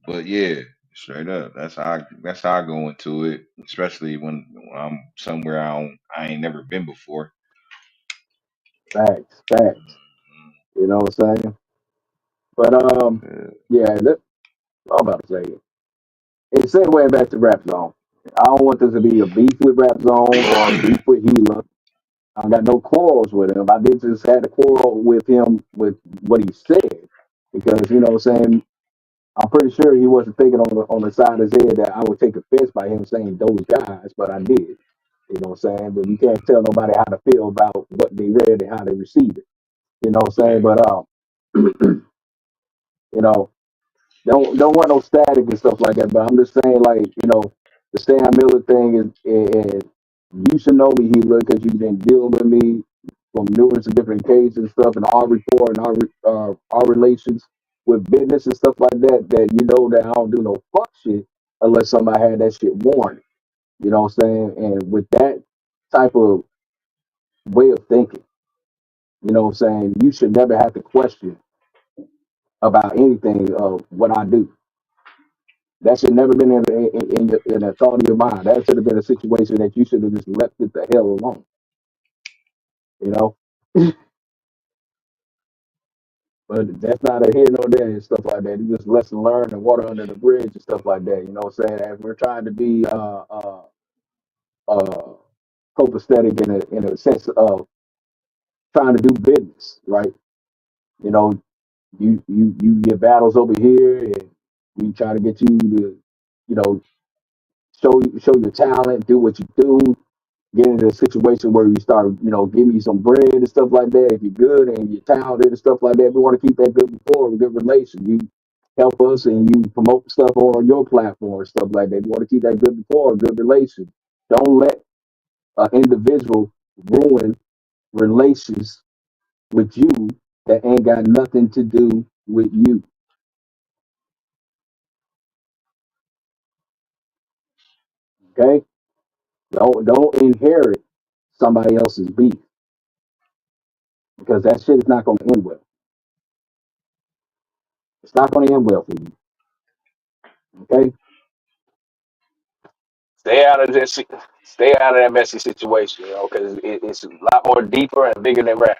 But yeah, straight up. That's how I go into it. Especially when I'm somewhere I ain't never been before. Facts. Facts. You know what I'm saying? But Yeah, yeah, I'm about to say it. It's segue back to Rap Zone. I don't want this to be a beef with Rap Zone or a beef with Gila. I got no quarrels with him. I did just had a quarrel with him with what he said because what I'm saying, I'm pretty sure he wasn't thinking on the side of his head that I would take offense by him saying those guys, but I did. You know what I'm saying? But you can't tell nobody how to feel about what they read and how they receive it. You know what I'm saying? yeah, But you know, don't want no static and stuff like that. But I'm just saying, like, the Sam Miller thing is you should know me, Healer, because you've been dealing with me from numerous different cases and stuff, and our rapport and our relations with business and stuff like that. That you know that I don't do no fuck shit unless somebody had that shit warned. You know what I'm saying? And with that type of way of thinking, you know what I'm saying, you should never have to question about anything of what I do. That should never been in a thought of your mind. That should have been a situation that you should have just left it the hell alone. You know, but that's not a here nor there and stuff like that. It's just lesson learned and water under the bridge and stuff like that. You know what I'm saying? As we're trying to be uh copacetic in a sense of trying to do business, right? You know, you get battles over here and we try to get you to, you know, show your talent, do what you do, get into a situation where you start, give me some bread and stuff like that. If you're good and you're talented and stuff like that, we want to keep that good rapport, a good relation. You help us and you promote stuff on your platform, stuff like that. We want to keep that good rapport, a good relation. Don't let an individual ruin relations with you that ain't got nothing to do with you. Okay? Don't inherit somebody else's beef because that shit is not going to end well. It's not going to end well for you. Okay? Stay out of this. Stay out of that messy situation, because it's a lot more deeper and bigger than rap.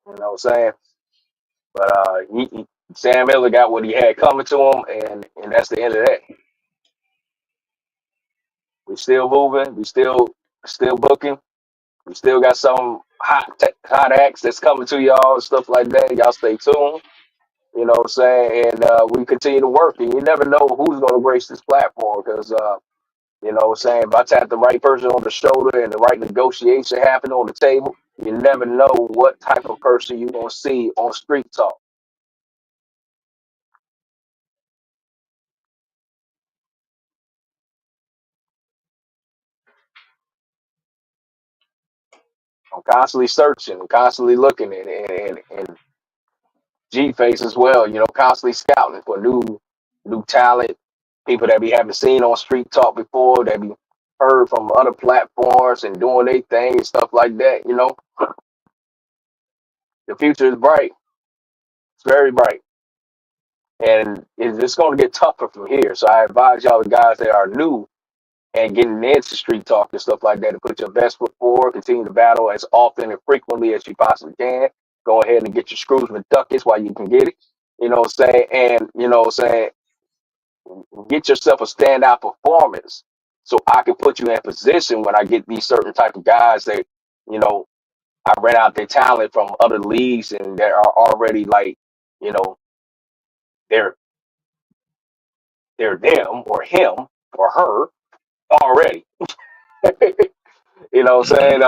You know what I'm saying? But Sam Miller got what he had coming to him, and that's the end of that. We still moving. We still booking. We still got some hot acts that's coming to y'all and stuff like that. Y'all stay tuned. You know what I'm saying? And we continue to work. And you never know who's going to grace this platform because, you know what I'm saying, if I tap the right person on the shoulder and the right negotiation happen on the table, you never know what type of person you're going to see on Street Talk. I'm constantly searching, I'm constantly looking, and G Face as well, constantly scouting for new talent, people that we haven't seen on Street Talk before, that we heard from other platforms and doing their thing and stuff like that. The future is bright. It's very bright. And it's going to get tougher from here. So I advise y'all, the guys that are new and getting into Street Talk and stuff like that, to put your best foot forward, continue to battle as often and frequently as you possibly can. Go ahead and get your screws with ducats while you can get it. You know what I'm saying? And, get yourself a standout performance so I can put you in position when I get these certain type of guys that, you know, I rent out their talent from other leagues and that are already like, you know, they're them or him or her already. You know what I'm saying?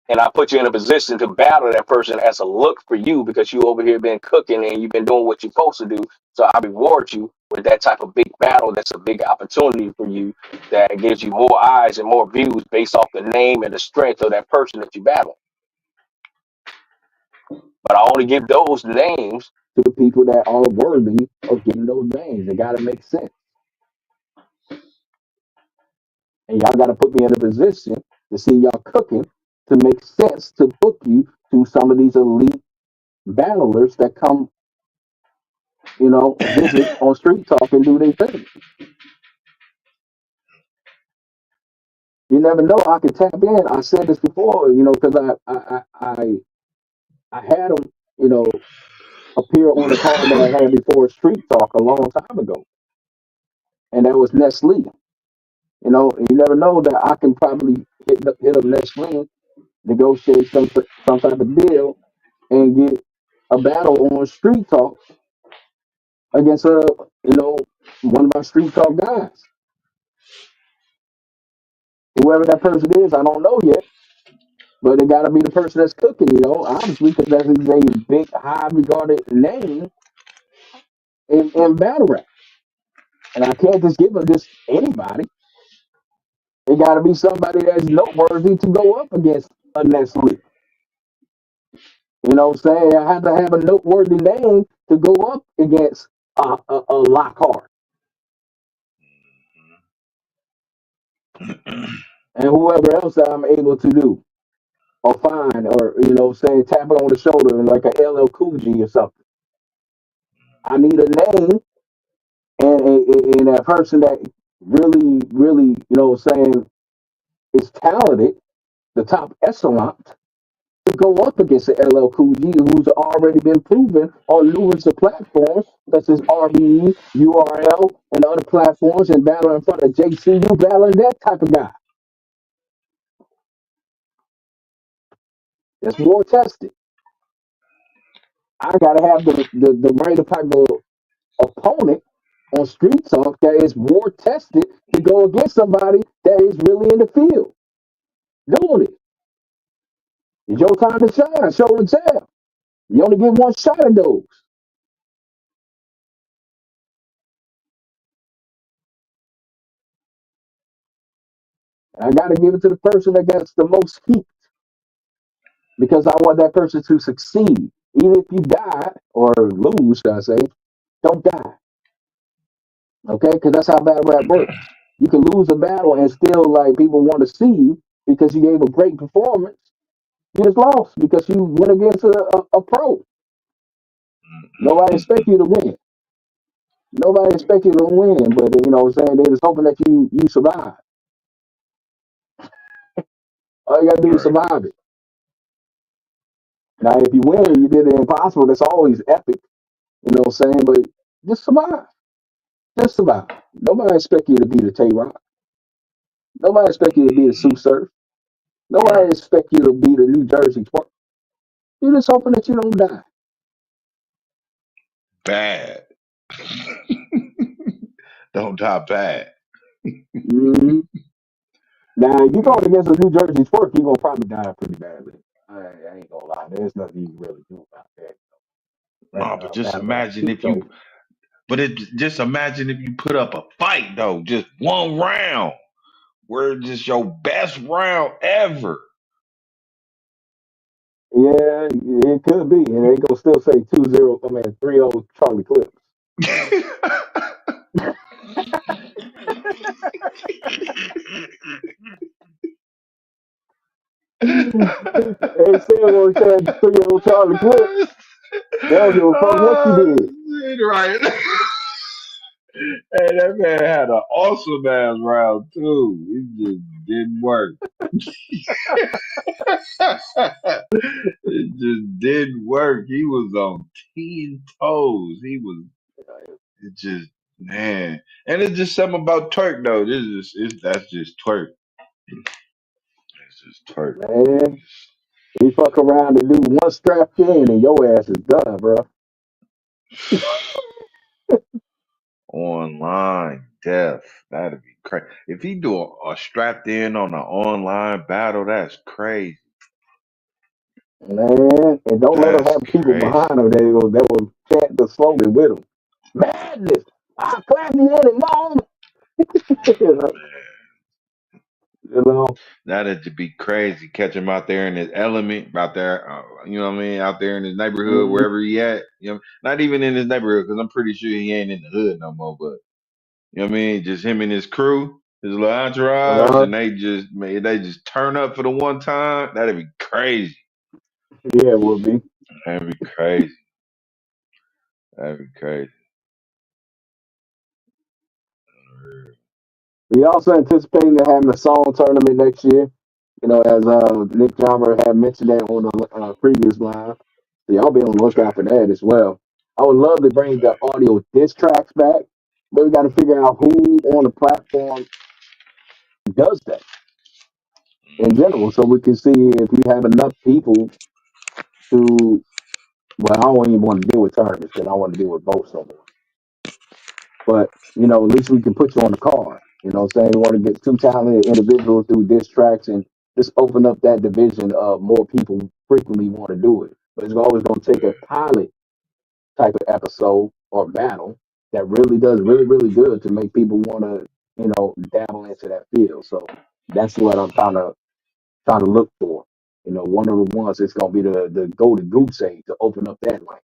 And I put you in a position to battle that person as a look for you because you over here been cooking and you've been doing what you're supposed to do. So I reward you with that type of big battle. That's a big opportunity for you that gives you more eyes and more views based off the name and the strength of that person that you battle. But I only give those names To the people that are worthy of getting those names. It got to make sense. And y'all got to put me in a position to see y'all cooking to make sense to book you to some of these elite battlers that come, visit on Street Talk and do their thing. You never know. I can tap in. I said this before, because I had them, appear on the card that I had before Street Talk a long time ago, and that was Nestle. And you never know that I can probably hit up Nestle, negotiate some type of deal, and get a battle on Street Talk against one of my Street Talk guys. Whoever that person is, I don't know yet, but it got to be the person that's cooking. Obviously, because that is a big, high regarded name in battle rap, and I can't just give it just anybody. It got to be somebody that's noteworthy to go up against a Nestle. You know what I'm saying? I have to have a noteworthy name to go up against a Lockhart and whoever else that I'm able to do or find or, saying tap it on the shoulder and like a LL Cool G or something. I need a name and a person that really, really, saying is talented, the top echelon to go up against the LL Cool G, who's already been proven on numerous platforms such as RBE, URL, and other platforms, and battling in front of JCU, battling that type of guy. That's more tested. I gotta have the right type of opponent on Street Talk that is more tested to go against somebody that is really in the field doing it. It's your time to shine, show and tell. You only get one shot at those. And I got to give it to the person that gets the most heat because I want that person to succeed. Even if you die or lose, should I say, don't die. Okay? Because that's how bad rap works. You can lose a battle and still, like, people want to see you because you gave a great performance. You just lost because you went against a pro. Nobody expect you to win. Nobody expect you to win, but you know what I'm saying? They're just hoping that you survive. All you gotta do is Right. survive it. Now if you win, you did the impossible, that's always epic, you know what I'm saying? But just survive. Just survive. Nobody expect you to be the Tay Rock. Nobody expect you to be the Sue Surf. Nobody Right. expect you to be the New Jersey Twerk. You're just hoping that you don't die. Bad. Don't die bad. hmm Now if you're going against a New Jersey Twerk, you're gonna probably die pretty badly. I ain't gonna lie. There's nothing you can really do about that. No, but just Battle rap imagine Street if you Talk. but it just imagine if you put up a fight though, just one round. Where it's just your best round ever. Yeah, it could be, and they gonna still say 2-0. I mean 3-0 Charlie Clips. They still gonna say 3-0 Charlie Clips. They don't give a fuck what you Oh, did. shit, right. Hey, that man had an awesome ass round too. It just didn't work. It just didn't work. He was on 10 toes. He was it just man. And it's just something about twerk though. This is that's just twerk. It's just twerk. Man, he fuck around and do one strap in, and your ass is done, bro. Online death. That'd be crazy. If he do a strapped in on an online battle, that's crazy. Man, and don't let him That's have people crazy. behind him that will chant the slogan with him. Madness. I'll clap you any moment. you know, you know. That'd to be crazy. Catch him out there in his element, out there, you know what I mean, out there in his neighborhood, Mhm. wherever he at. You know, not even in his neighborhood, because I'm pretty sure he ain't in the hood no more. But you know what I mean, just him and his crew, his little entourage, Uh-huh. and they just turn up for the one time. That'd be crazy. Yeah, it would be. That'd be crazy. That'd be crazy. We also anticipating to having a song tournament next year. You know, as Nick Jommer had mentioned that on the previous line. So y'all be on the lookout for Fact, that as well. I would love to bring the fact. audio disc tracks back, but we got to figure out who on the platform does that in general, so we can see if we have enough people to. Well, I don't even want to deal with tournaments because I want to deal with both so more. But you know, at least we can put you on the card. You know what I'm saying? We want to get two talented individuals through diss tracks and just open up that division of more people frequently want to do it. But it's always going to take a pilot type of episode or battle that really does really good to make people want to, dabble into that field. So that's what I'm trying to look for. You know, one of the ones that's going to be the golden goose egg to open up that lane.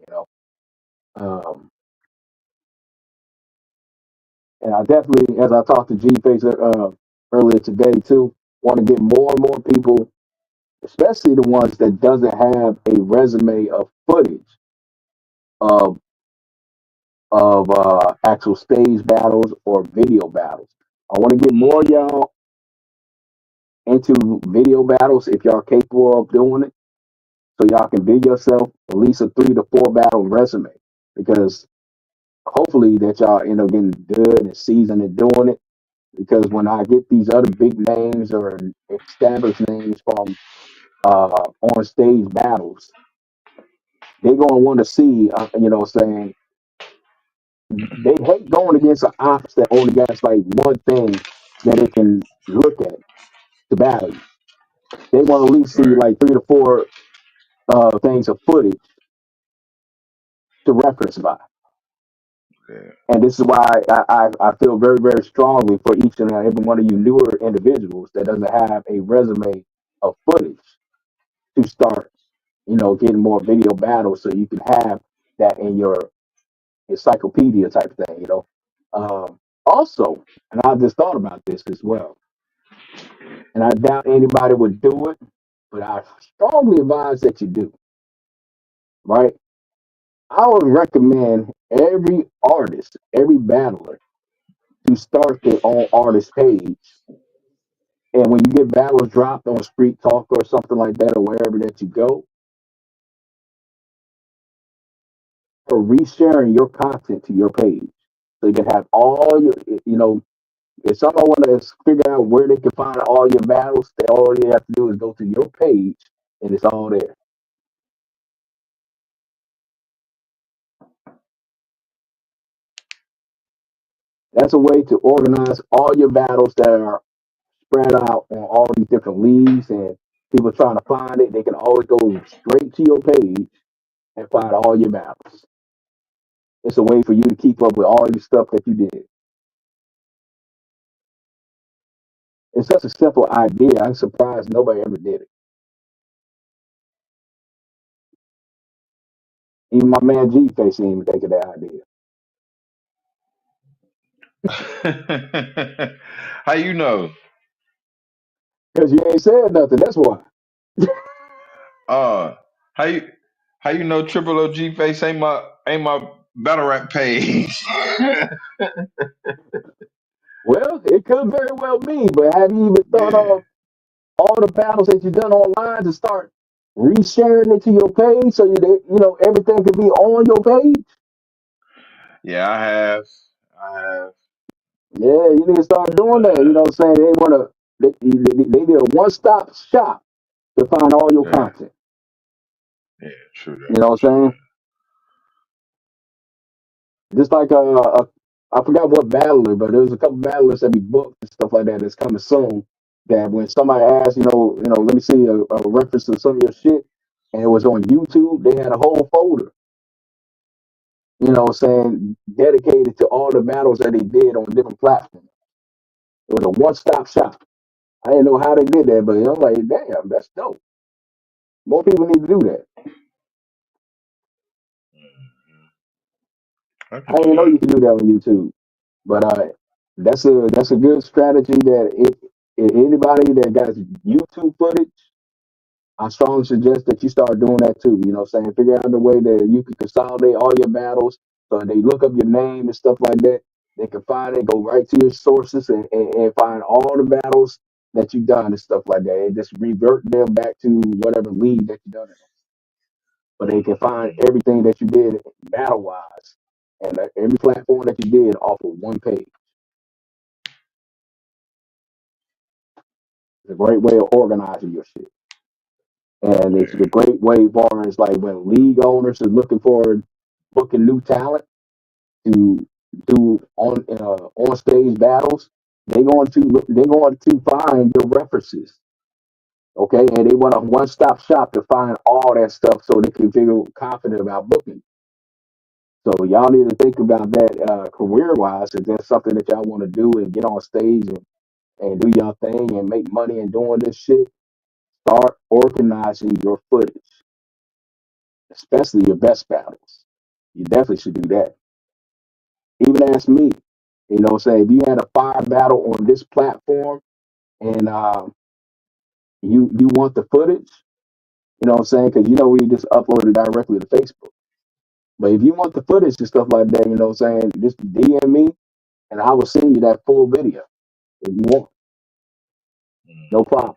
You know, um, and I definitely, as I talked to G Face earlier today too, want to get more and more people, especially the ones that doesn't have a resume of footage of actual stage battles or video battles. I want to get more of y'all into video battles if y'all capable of doing it, so y'all can big yourself at least a 3 to 4 battle resume. Because hopefully that y'all end up getting good and seasoned at doing it. Because when I get these other big names or established names from on stage battles, they're gonna want to see, saying they hate going against an ops that only got like one thing that it can look at to battle you. They want to at least see Right. like 3 to 4 things of footage to reference by. Yeah. And this is why I feel very, very strongly for each and every one of you newer individuals that doesn't have a resume of footage to start, getting more video battles so you can have that in your encyclopedia type thing. Also, and I just thought about this as well, and I doubt anybody would do it, but I strongly advise that you do, right? I would recommend every artist, every battler to start their own artist page. And when you get battles dropped on Street Talk or something like that, or wherever that you go, for resharing your content to your page. So you can have all your, if someone want to figure out where they can find all your battles, all they have to do is go to your page and it's all there. That's a way to organize all your battles that are spread out on all these different leagues, and people trying to find it. They can always go straight to your page and find all your battles. It's a way for you to keep up with all your stuff that you did. It's such a simple idea. I'm surprised nobody ever did it. Even my man G Face didn't even think of that idea. How you know? Because you ain't said nothing. That's why. Uh, how you how you know Triple OG Face ain't my battle rap page? Well, it could very well be, but have you even thought Yeah, of all the battles that you've done online to start resharing it to your page so everything could be on your page? yeah, I have, I have, Yeah, you need to start doing that. You know what I'm saying? They want to, they need a one stop shop to find all your yeah, content. yeah, true You that, know what I'm true saying? Just like I forgot what battler, but there was a couple battlers that be booked and stuff like that that's coming soon. That when somebody asked, let me see a reference to some of your shit, and it was on YouTube, they had a whole folder, saying dedicated to all the battles that they did on different platforms. It was a one stop shop. I didn't know how they did that, but I'm like, damn, that's dope. More people need to do that. that. Mhm. I I could didn't do know that. you can do that on YouTube, but that's a good strategy. That if anybody that got YouTube footage, I strongly suggest that you start doing that too. You know what I'm saying? Figure out a way that you can consolidate all your battles. So they look up your name and stuff like that. They can find it, go right to your sources and find all the battles that you've done and stuff like that. And just revert them back to whatever league that you done it. But they can find Mhm. everything that you did battle wise and every platform that you did off of one page. It's a great way of organizing your shit. And it's a Yeah. great way far as like when league owners are looking for booking new talent to do on stage battles, they going to find your references. Okay, and they want a one stop shop to find all that stuff so they can feel confident about booking. So y'all need to think about that career wise. If that's something that y'all want to do and get on stage and do y'all thing and make money and doing this shit, start organizing your footage, especially your best battles. You definitely should do that. Even ask me, say if you had a fire battle on this platform and you want the footage, you know what I'm saying? Because we just upload it directly to Facebook. But if you want the footage and stuff like that, you know what I'm saying, just DM me and I will send you that full video if you want. No Mhm. problem.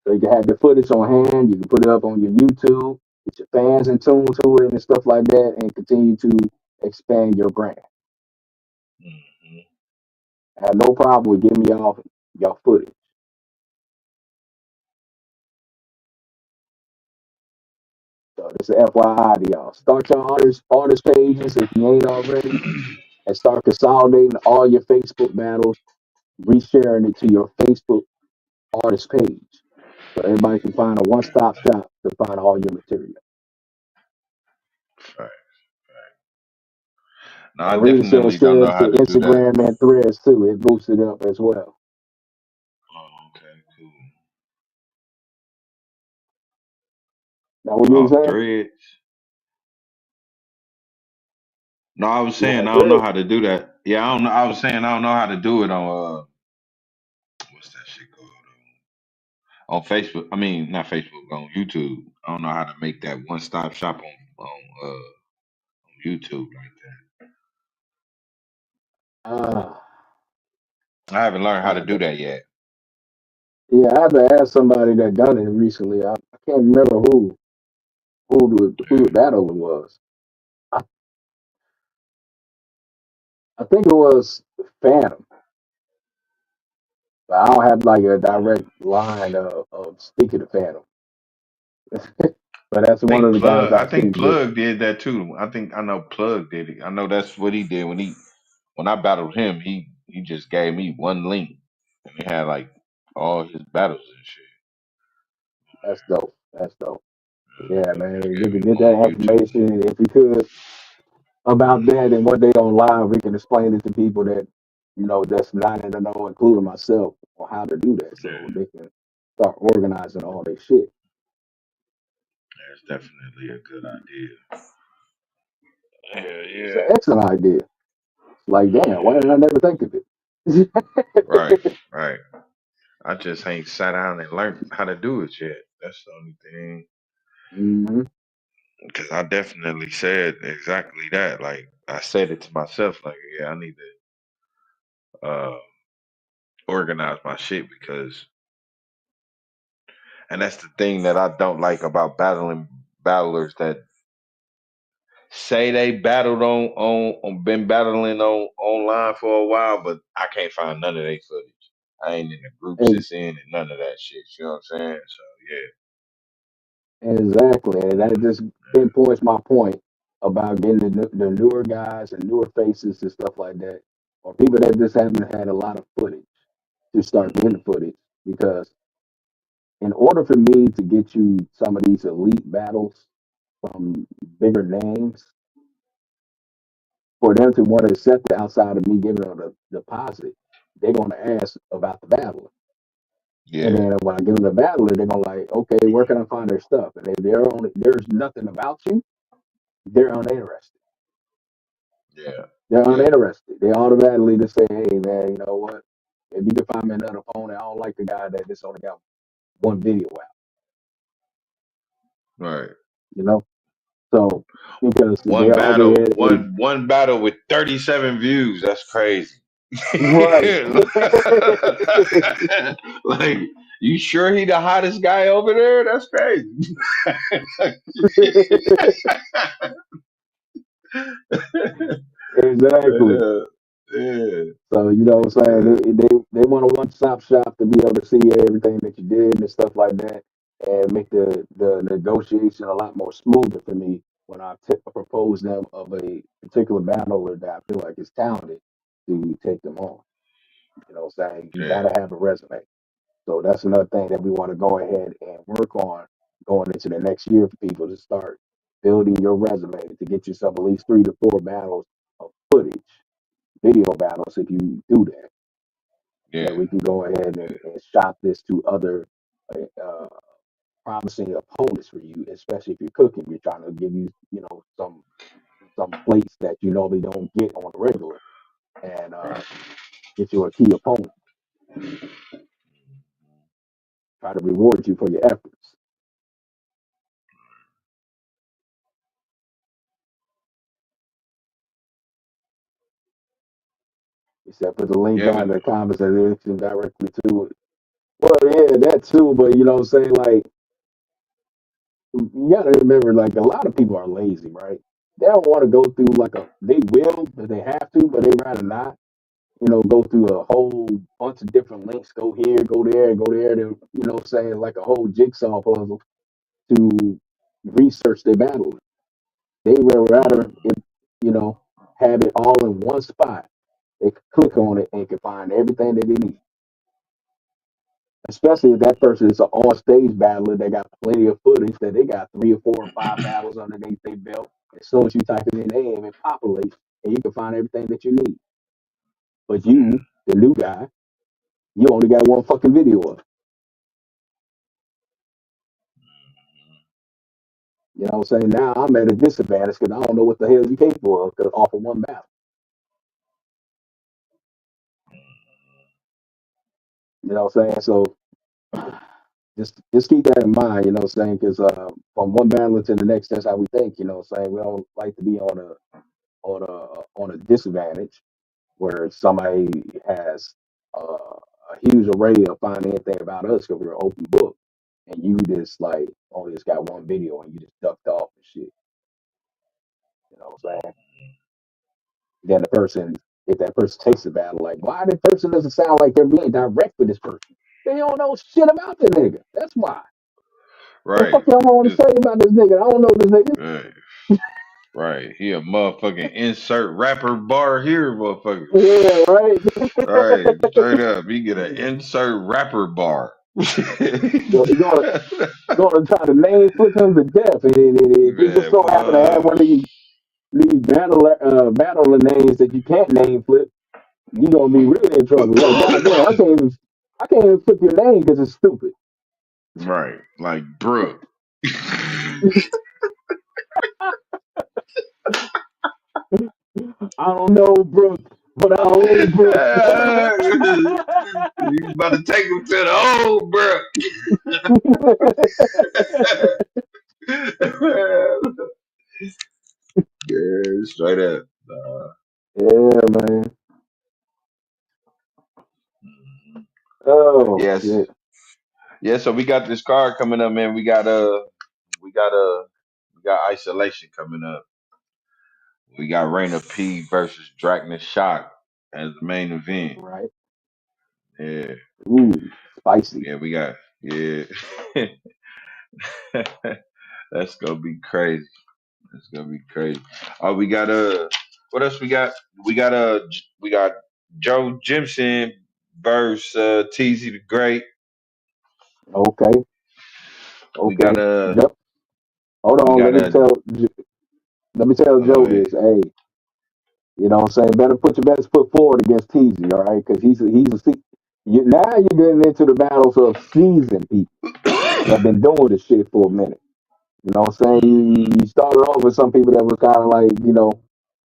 So you can have your footage on hand. You can put it up on your YouTube, get your fans in tune to it and stuff like that, and continue to expand your brand. Mhm. I have no problem with giving y'all footage. So this is FYI to y'all. Start your artist pages if you ain't already, and start consolidating all your Facebook battles, resharing it to your Facebook artist page, so everybody can find a one-stop shop to find all your material. Right. No, I And Rita said definitely don't share know it to how to do that. Instagram and Threads too. It boosts it up as well. Oh, okay, cool. Now, what you were Oh, saying? threads. No, I was Yeah, saying I don't know Threads. how to do that. Yeah, I don't know. I was saying I don't know how to do it on what's that shit called? On Facebook. I mean, not Facebook, on YouTube. I don't know how to make that one stop shop on YouTube like that. Uh, I haven't learned how I to have do to, that yet. yeah, I have to ask somebody that done it recently. I can't remember who the battle was. I, I think it was Phantom, but I don't have like a direct line of speaking to Phantom. But that's one of the guys I I've think seen do it. Plug did that too. I know Plug did it. I know that's what he did when I battled him, he just gave me one link and he had like all his battles and shit. That's dope. That's dope. Yeah, He man, just get gave to me get one that on YouTube. information if you could about that, and one day on live we can explain it to people that that's not in the know, including myself, on how to do that, so Yeah, they can start organizing all their shit. that's definitely a good idea. Yeah, It's an yeah. excellent idea. It's like, damn, why did I never think of Right, it? right. I just ain't sat down and learned how to do it yet. That's the only thing. Hmm. Because I definitely said exactly that. Like I said it to myself. Like, yeah, I need to organize my shit because, and that's the thing that I don't like about battling battlers that say they battled on been battling on online for a while, but I can't find none of their footage. I ain't in the groups And it's in and none of that shit. You know what I'm saying? So exactly, and yeah, that just pinpoints my point about getting the newer guys and newer faces and stuff like that, or people that just haven't had a lot of footage to start getting footage, because in order for me to get you some of these elite battles from bigger names, for them to want to accept it outside of me giving them a deposit, they're going to ask about the battler. And yeah, then when I give them the battler, they're going to like, okay, where can I find their stuff? And if there's nothing about you, they're uninterested. yeah, They're yeah, uninterested. They automatically just say, hey, man, you know what? If you can find me another opponent, I don't like the guy that just only got one video out, right. you know? So, because they One battle, already had one battle with 37 views. That's crazy. right. Like, you sure he the hottest guy over there? That's crazy. Exactly. Yeah, yeah, So what I'm saying, yeah, they want a one stop shop to be able to see everything that you did and stuff like that, and make the negotiation a lot more smoother for me when I propose them of a particular battler that I feel like is talented to take them on. What I'm saying, you got yeah, to have a resume. So that's another thing that we want to go ahead and work on going into the next year for people to start building your resume to get yourself at least 3 to 4 battles of footage, video battles if you do that, yeah, that we can go ahead and shop this to other uh, promising opponents for you, especially if you're cooking. We're trying to give you, some plates that you normally don't get on the regular, and get you a key opponent. Try to reward you for your efforts. You said put the link yeah. down in the comments and listen directly to it. Well, yeah, that too, but what I'm saying, like, you gotta remember, like, a lot of people are lazy, right? They don't want to go through they will if they have to, but they rather not, go through a whole bunch of different links, go here, go there, and go there to, saying like a whole jigsaw puzzle to research their battle. They would rather, if, you know, have it all in one spot. They could click on it and can find everything that they need. Especially if that person is an on-stage battler, they got plenty of footage that they got 3 or 4 or 5 battles underneath their belt. As soon as you type it in name, it populates, and you can find everything that you need. But you, the new guy, you only got one fucking video of it. You know what I'm saying? Now I'm at a disadvantage because I don't know what the hell you capable of off of one battle. You know what I'm saying? So just keep that in mind. You know what I'm saying? Because from one battle to the next, that's how we think. You know what I'm saying? We don't like to be on a disadvantage where somebody has a huge array of finding anything about us because we're an open book, and you just like only just got one video and you just ducked off and shit. You know what I'm saying? Then the person, if that person takes the battle, like, why that person doesn't sound like they're being direct with this person? They don't know shit about the nigga. That's why. What the Right. fuck y'all want to Just say about this nigga? I don't know this nigga. right. Right. He a motherfucking insert rapper bar here, motherfucker. Yeah, right. Right. Straight up. He get an insert rapper bar. You're gonna try to name flip him to death, and if it just Man, so happen to have one of these battler names that you can't name flip, you're gonna be really in trouble. Like, goddamn, I can't even flip your name because it's stupid. right. Like Brooke. I don't know, Brooke, but I own Brooke. You about to take him to the old Brooke. Yeah, straight up. Yeah, man. Oh Yes. shit. Yeah, so we got this card coming up, man. We got we got isolation coming up. We got Raina P versus Dragna Shock as the main event. Right. Yeah, Ooh, spicy. yeah, we got yeah. That's gonna be crazy. That's gonna be crazy. We got what else we got? We got Joe Jimson versus TZ the Great. Okay. We Okay. got Hold we on. got Let me tell oh, go Joe ahead. this. Hey, you know what I'm saying? Better put your best foot forward against TZ, all right? Because now you're getting into the battles of seasoned people that been doing this shit for a minute. You know what I'm saying? You started off with some people that was kind of like,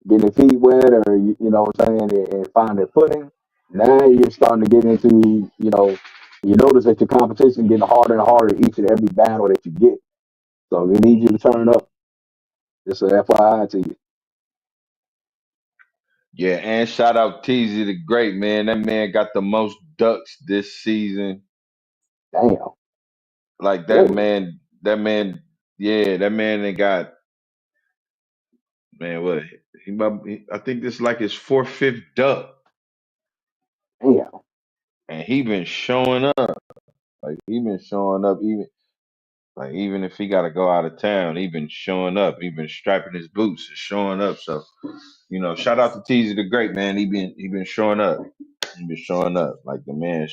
getting their feet wet or, you know what I'm saying, and find their footing. Now you're starting to get into, you notice that your competition getting harder and harder each and every battle that you get. So we need you to turn up. Just an FYI to you. Yeah, and shout out TZ the Great, man. That man got the most ducks this season. Damn. Like Really? yeah, that man they got man, what I think this is like his fourth, fifth duck. Damn. And he been showing up. Like he been showing up even if he gotta go out of town, he been showing up. He been strapping his boots and showing up. So, shout out to TZ the Great, man. He been showing up. He been showing up. Like the man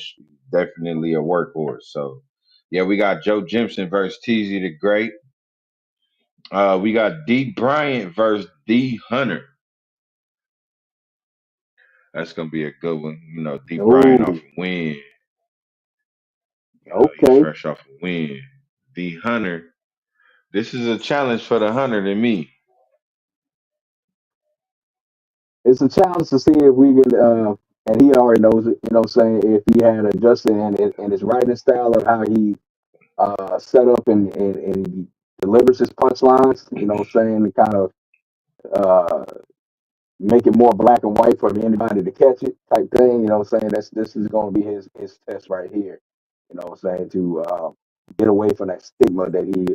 definitely a workhorse. So yeah, we got Joe Jimson versus TZ the Great. We got D Bryant versus D Hunter. That's gonna be a good one. D Bryant off Oh, a win. He okay. fresh off a win. D Hunter. This is a challenge for the Hunter to me. It's a challenge to see if we can, and he already knows it, you know what I'm saying, if he had adjusted in his writing style of how he set up and he delivers his punchlines, you know what I'm saying, to kind of uh, make it more black and white for anybody to catch it type thing, you know what I'm saying? This is going to be his test right here, you know what I'm saying, to get away from that stigma that he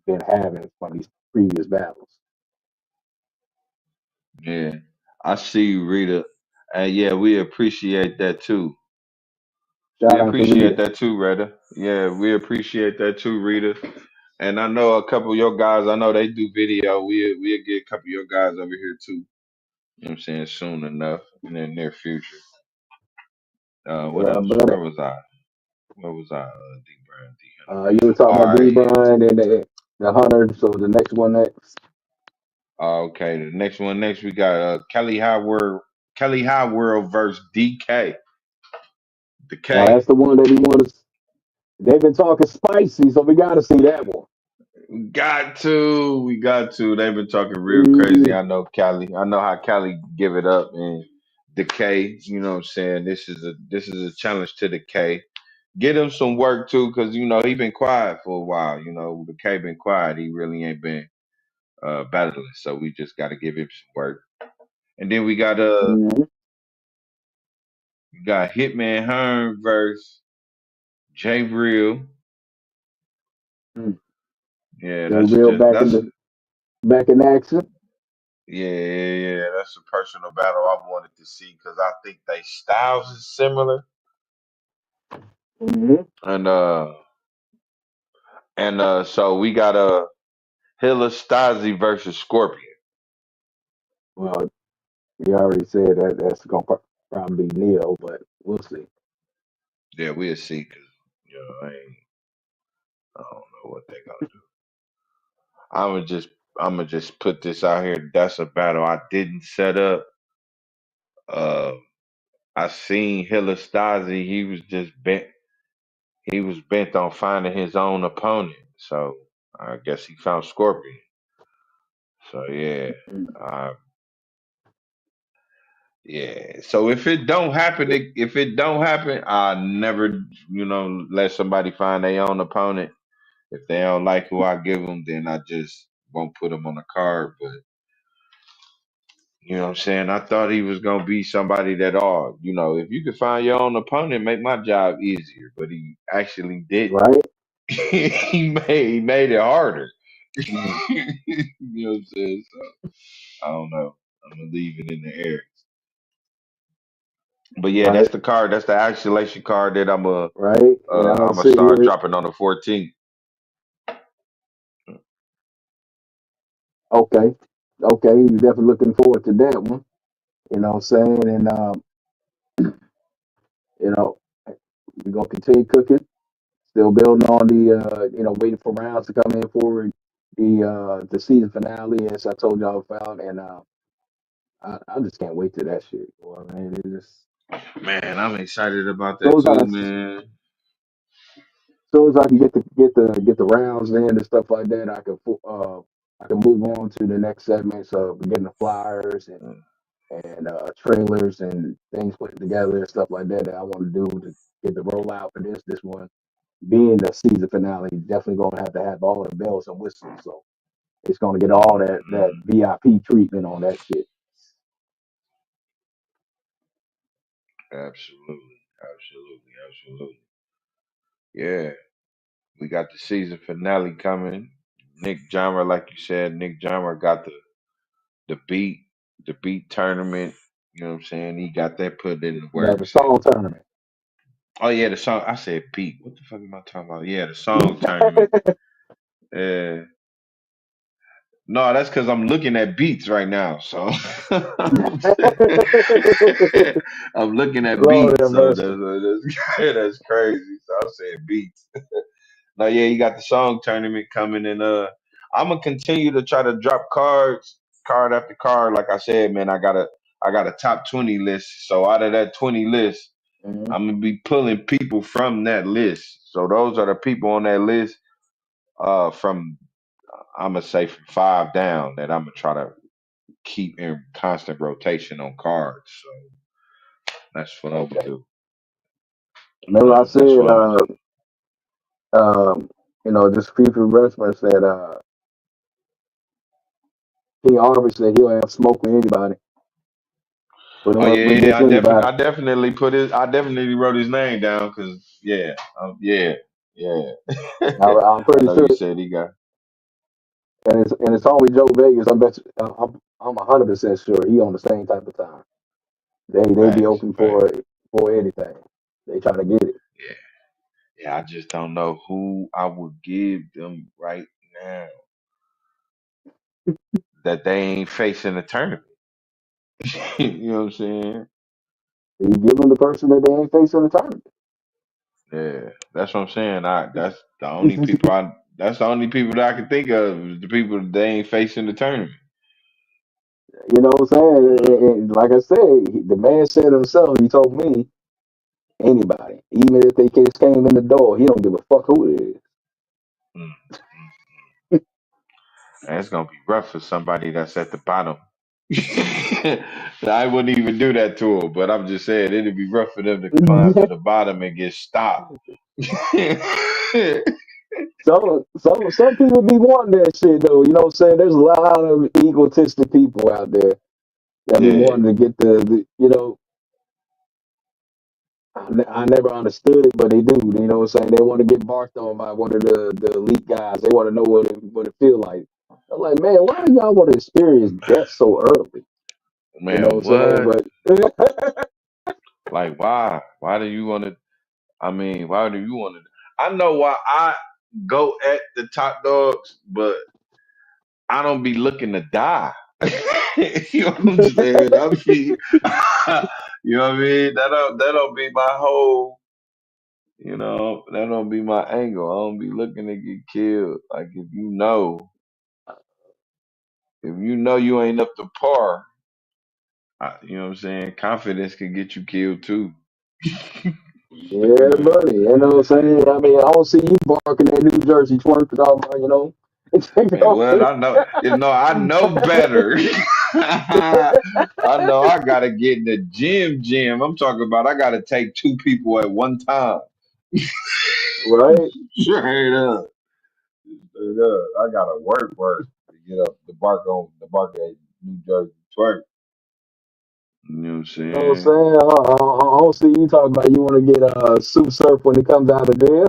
been having from these previous battles. Yeah, I see you, Rita. And yeah, we appreciate that too. We Shout out to appreciate Rita. that too, Rita. Yeah, we appreciate that too, Rita. And I know a couple of your guys. I know they do video. We'll get a couple of your guys over here too. You know what I'm saying? Soon enough in the near future. What Yeah, else? but Where was I? Where was I? D Brown, D Hunter. you were talking All about D right, yeah. Brian and the Hunter. So the next one next. Okay, the next one. Next, we got Kelly Howard. Kelly Howard versus DK. Now Decay. that's the one that he wanted. They've been talking spicy, so we got to see that one. Got to. We got to. They've been talking real crazy. Mm, I know Cali. I know how Cali give it up and Decay. You know what I'm saying? This is a challenge to Decay. Get him some work too, because he been quiet for a while. Decay been quiet. He really ain't been battling. So we just got to give him some work. And then mm, we got Hitman Hearn versus Jay Real. mm. Yeah, They that's real just back in that's the back in action. yeah. That's a personal battle I wanted to see because I think they styles is similar. Hmm. And so we got Hilla Stasi versus Scorpion. Well, you already said that that's gonna probably be Neo, but we'll see. Yeah, we'll see. Cause I don't know what they gonna do. I'm gonna just put this out here. That's a battle I didn't set up. Uh, I seen Hilla Stasi. He was just bent. He was bent on finding his own opponent. So I guess he found Scorpion. So yeah. Mm. Uh, Yeah. So if it don't happen, I never, let somebody find their own opponent. If they don't like who I give them, then I just won't put them on the card. But you know what I'm saying? I thought he was gonna be somebody that if you could find your own opponent, make my job easier. But he actually didn't. Right? He made it harder. Mm. You know what I'm saying? So I don't know. I'm gonna leave it in the air. But yeah, that's Right? the card. That's the isolation card that Right? And I don't I'm gonna see start here. dropping on the 14th. Okay, okay, you definitely looking forward to that one. You know what I'm saying? And you know, we're gonna continue cooking. Still building on the waiting for rounds to come in for the season finale, as I told y'all about, and I just can't wait to that shit. Boy, man, it just Man, I'm excited about soon that as I too, man. soon as I can get the rounds in and stuff like that, I can move on to the next segment. So we're getting the flyers and trailers and things put together and stuff like that I want to do to get the rollout for this one being the season finale. Definitely going to have all the bells and whistles. So it's going to get all that Mm, VIP treatment on that shit. absolutely, absolutely. Yeah, we got the season finale coming. Nick Jammer, like you said, Nick Jammer got the beat, the beat tournament. You know what I'm saying? He got that put in the Now the works. And song tournament. oh yeah, the song. I said beat. What the fuck am I talking about? Yeah, the song tournament. Yeah. No, that's because I'm looking at beats right now. So I'm looking at Lord beats. have So mercy. that's crazy. So I'm saying beats. Now, yeah, you got the song tournament coming, and I'm gonna continue to try to drop cards, card after card. Like I said, man, I got a top 20 list. So out of that 20 list, Mhm. I'm gonna be pulling people from that list. So those are the people on that list. From I'm gonna say from five down that I'm gonna try to keep in constant rotation on cards. So that's what I'm gonna Okay. do. Remember I That's said, what I'm gonna do. um, just future reference that King Harvey said he'll have smoke with anybody, Oh but yeah, against I anybody. definitely I definitely wrote his name down because yeah. I'm I pretty know sure, you said he got and it's only Joe Vegas. I bet you, I'm 100% sure he on the same type of time. They be facts, open facts. for anything. They try to get it. Yeah, Yeah, I just don't know who I would give them right now that they ain't facing the tournament. You know what I'm saying? You give them the person that they ain't facing the tournament. Yeah, that's what I'm saying. That's the only people I that's the only people that I can think of is the people that they ain't facing the tournament. You know what I'm saying? Mm, And like I said, the man said himself. He told me anybody, even if they just came in the door, he don't give a fuck who it is. mm, mm. And it's gonna be rough for somebody that's at the bottom. I wouldn't even do that to them, but I'm just saying it'd be rough for them to climb to the bottom and get stopped. Some people be wanting that shit though. You know what I'm saying? There's a lot of egotistic people out there that be Yeah, wanting to get the you know. I never understood it, but they do. You know what I'm saying? They want to get barked on by one of the elite guys. They want to know what it feel like. I'm like, man, why do y'all want to experience death so early? You know man, what I'm saying? what? But Like, why? Why do you want to? I mean, why do you want to? I know why I go at the top dogs, but I don't be looking to die. You know what I'm saying? I be, you know what I mean? That don't be my whole. You know, that don't be my angle. I don't be looking to get killed. Like if you know you ain't up to par, you know what I'm saying? Confidence can get you killed too. yeah, Yeah. buddy. You know what I'm saying? I mean, I don't see you barking at New Jersey twerk and all about, you know. Man, what I know, I know better. I know I gotta get in the gym. I'm talking about I gotta take two people at one time. Right? Straight up. Straight up. I gotta work to get up the bark at New Jersey twerk. You know what I'm You know what I'm saying? saying? I don't see you talking about you want to get a soup surf when it comes out of jail.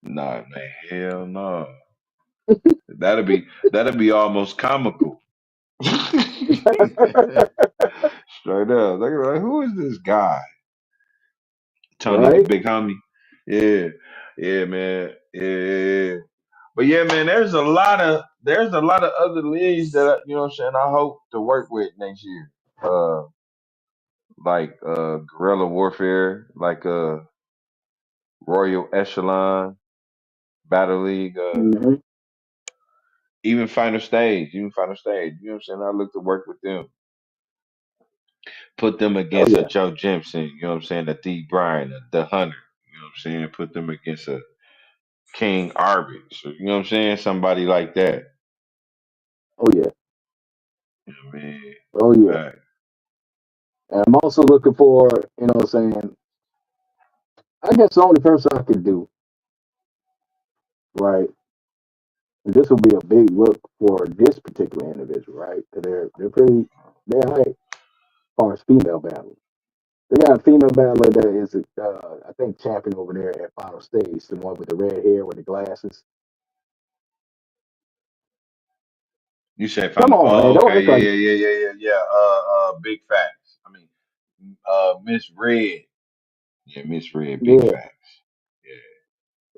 Nah, man, hell no. That'll be almost comical. Straight up. They're like, who is this guy? Tony the Right? big homie. Yeah. Yeah, man. Yeah. But yeah, man, there's a lot of other leagues that you know what I'm saying I hope to work with next year. Uh like guerrilla warfare, like Royal Echelon, Battle League, Hmm. even final stage. You know what I'm saying? I look to work with them. Put them Oh against a yeah. Joe Jimson, you know what I'm saying, a D Bryan, a the Hunter, you know what I'm saying? Put them against a King Arbitz, you know what I'm saying? Somebody like that. Oh yeah. You know what I mean? Oh yeah. Fact. And I'm also looking for, you know what I'm saying, I guess the only person I could do, right? And this will be a big look for this particular individual, right? 'Cause they're high as far as female battles. They got a female battler that is I think champion over there at final stage, the one with the red hair with the glasses. You said Come final. on, man, Oh, don't okay, act like yeah. Big facts. I mean, Miss Red. Yeah, Miss Red, big yeah. facts. Yeah.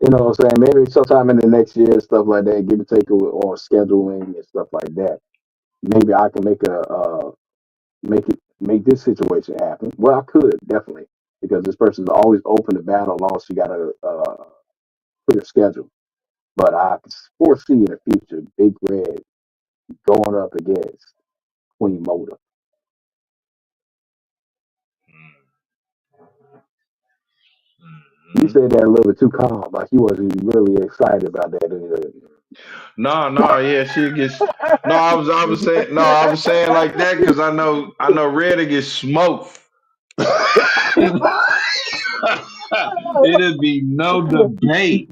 You know what I'm saying? Maybe sometime in the next year, stuff like that, give or take on scheduling and stuff like that. Maybe I can make this situation happen. Well, I could definitely because this person's always open to battle, as long as she got a clear schedule. But I can foresee in the future Big Red going up against Queen Moda. You Mm-hmm. said that a little bit too calm, like you wasn't really excited about that. No, yeah, she gets. No, I was saying like that because I know Red will get smoked. It'd be no debate.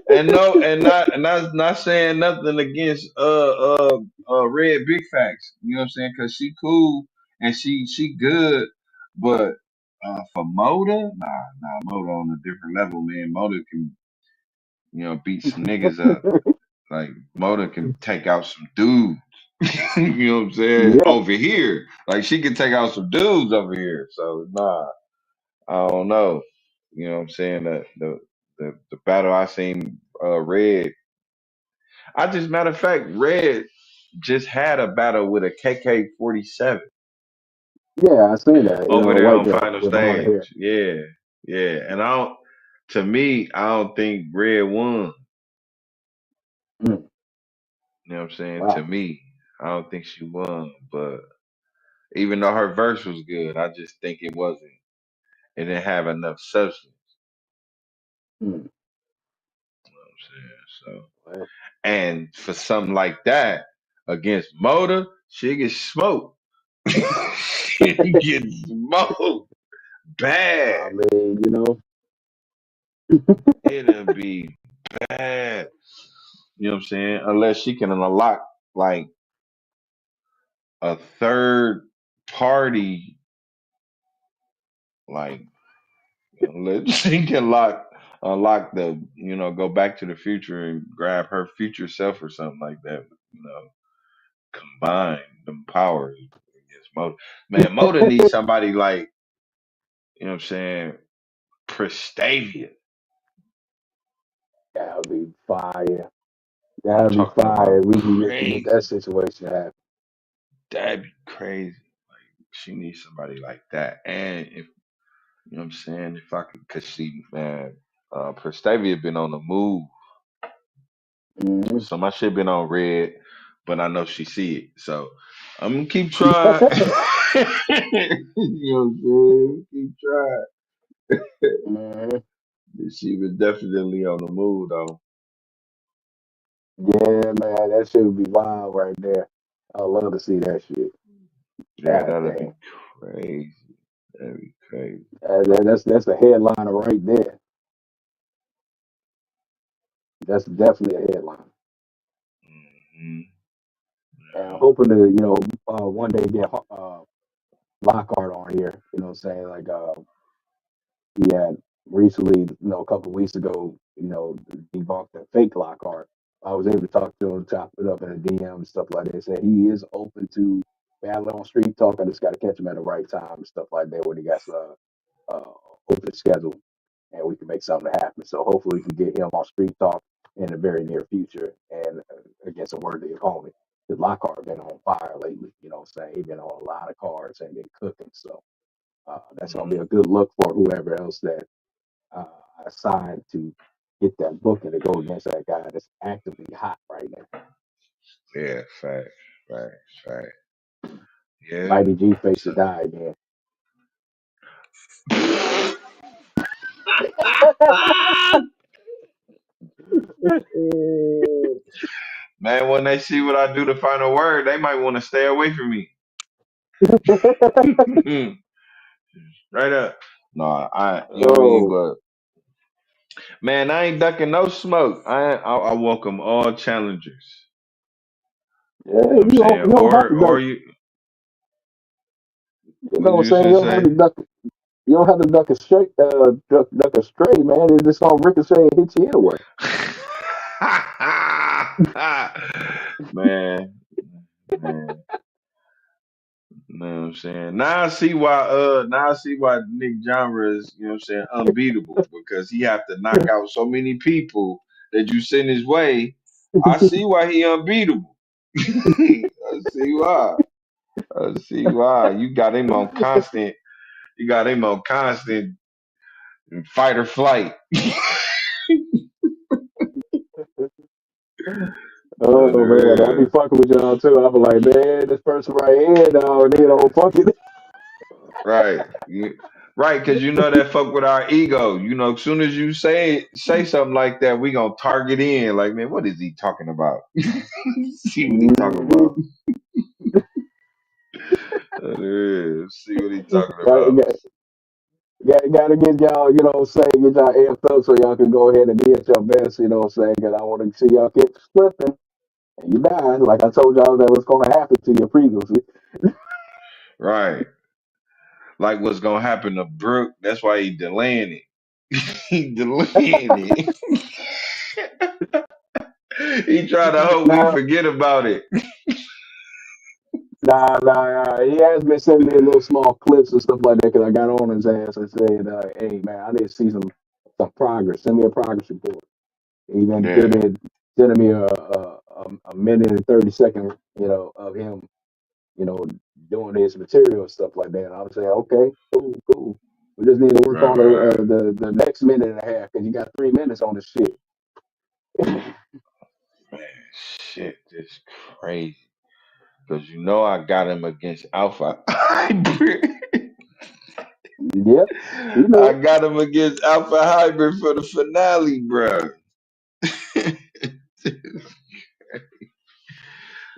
And no, and not saying nothing against Red Big Facts. You know what I'm saying? Cause she cool and she good, but for Moda, Moda on a different level, man. Moda can beat some niggas up. Like Moda can take out some dudes. You know what I'm saying? Yeah, Over here, like she can take out some dudes over here. So nah, I don't know. You know what I'm saying? The battle I seen Red. I just matter of fact, Red just had a battle with a KK-47 Yeah, I seen that. You know, over a there white on girl Final with blonde hair. Stage. Yeah, yeah. And I don't. To me, I don't think Red won. Mm, You know what I'm saying? To wow. me, I don't think she won. But even though her verse was good, I just think it wasn't. It didn't have enough substance. Mm, You know what I'm saying? So, well, and for something like that against Motor, she gets smoked. She gets smoked bad. I mean, you know, It'll be bad. You know what I'm saying? Unless she can unlock like a third party, like unless she can unlock the, go back to the future and grab her future self or something like that. Combine them powers against Moda. Man, Moda needs somebody like, you know what I'm saying, Prestavia. that would be fire. I'm That'd be talking fire. about We can get crazy. that situation happen. That'd be crazy. She needs somebody like that. And if you know what I'm saying, if I could, cause she, man, Prestavia been on the move, Hmm. so my shit been on red, but I know she see it, so I'm gonna keep trying. You know what I'm saying? Keep trying. Hmm. She was definitely on the move though. Yeah, man, that shit would be wild right there. I love to see that shit. Yeah, God that'd be damn. crazy. That'd be crazy. That's a headliner right there. That's definitely a headline. Hmm. And I'm hoping to, one day get Lockhart on here. You know what I'm saying? Like, he had recently, a couple of weeks ago, debunked the fake Lockhart. I was able to talk to him, chop it up in a DM and stuff like that. He said he is open to battling on Street Talk. I just got to catch him at the right time and stuff like that when he got uh, open schedule and we can make something happen. So hopefully we can get him on Street Talk in the very near future and against a worthy opponent. Because Lockhart been on fire lately. You know what I'm saying? He been on a lot of cards and been cooking. So that's going to be a good look for whoever else that uh, assigned to get that booking to go against that guy that's actively hot right now. Yeah, fact, fact, fact. Yeah. Mighty G face to So. die again. Man, when they see what I do to final word, they might want to stay away from me. Right up. No, you know what I mean? Oh, But man, I ain't ducking no smoke. I welcome all challengers. yeah, You know what I'm saying? you don't have to Or duck. you, You what know what you I'm saying? should You don't have to say? duck. You don't have to duck a straight, duck a stray, man. It's just gonna ricochet and hit you anyway. Man, man. You know what I'm saying? Now I see why Nick Genre is, you know what I'm saying, unbeatable because he have to knock out so many people that you send his way. I see why he unbeatable. I see why. I see why. You got him on constant fight or flight. Oh man, I be There is. fucking with y'all too. I be like, man, this person right here, dog, they don't fucking. Right. Right, because you know that fuck with our ego. As soon as you say something like that, we gonna target in. Like, man, what is he talking about? See what he talking about. Mhm. There is. See what he talking Got, about. got, gotta get y'all, you know what I'm saying, get y'all amped up so y'all can go ahead and be at your best, you know what I'm saying, because I want to see y'all get slipping and you die. Like I told y'all that was going to happen to you previously. Right. Like what's gonna happen to Brooke. That's why he delaying it. He delaying it. He try to hope we Now, forget about it. Nah. He has been sending me little small clips and stuff like that because I got on his ass and said, "Hey man, I need to see some progress. Send me a progress report." He been Yeah, sending me a minute and 30 second, of him, you know, doing his material and stuff like that. And I would say, okay, cool. We just need to work on right. the next minute and a half because you got 3 minutes on this shit. Man, shit, this crazy. Because I got him against Alpha Hybrid. Yep, you I know. got him against Alpha Hybrid for the finale, bro.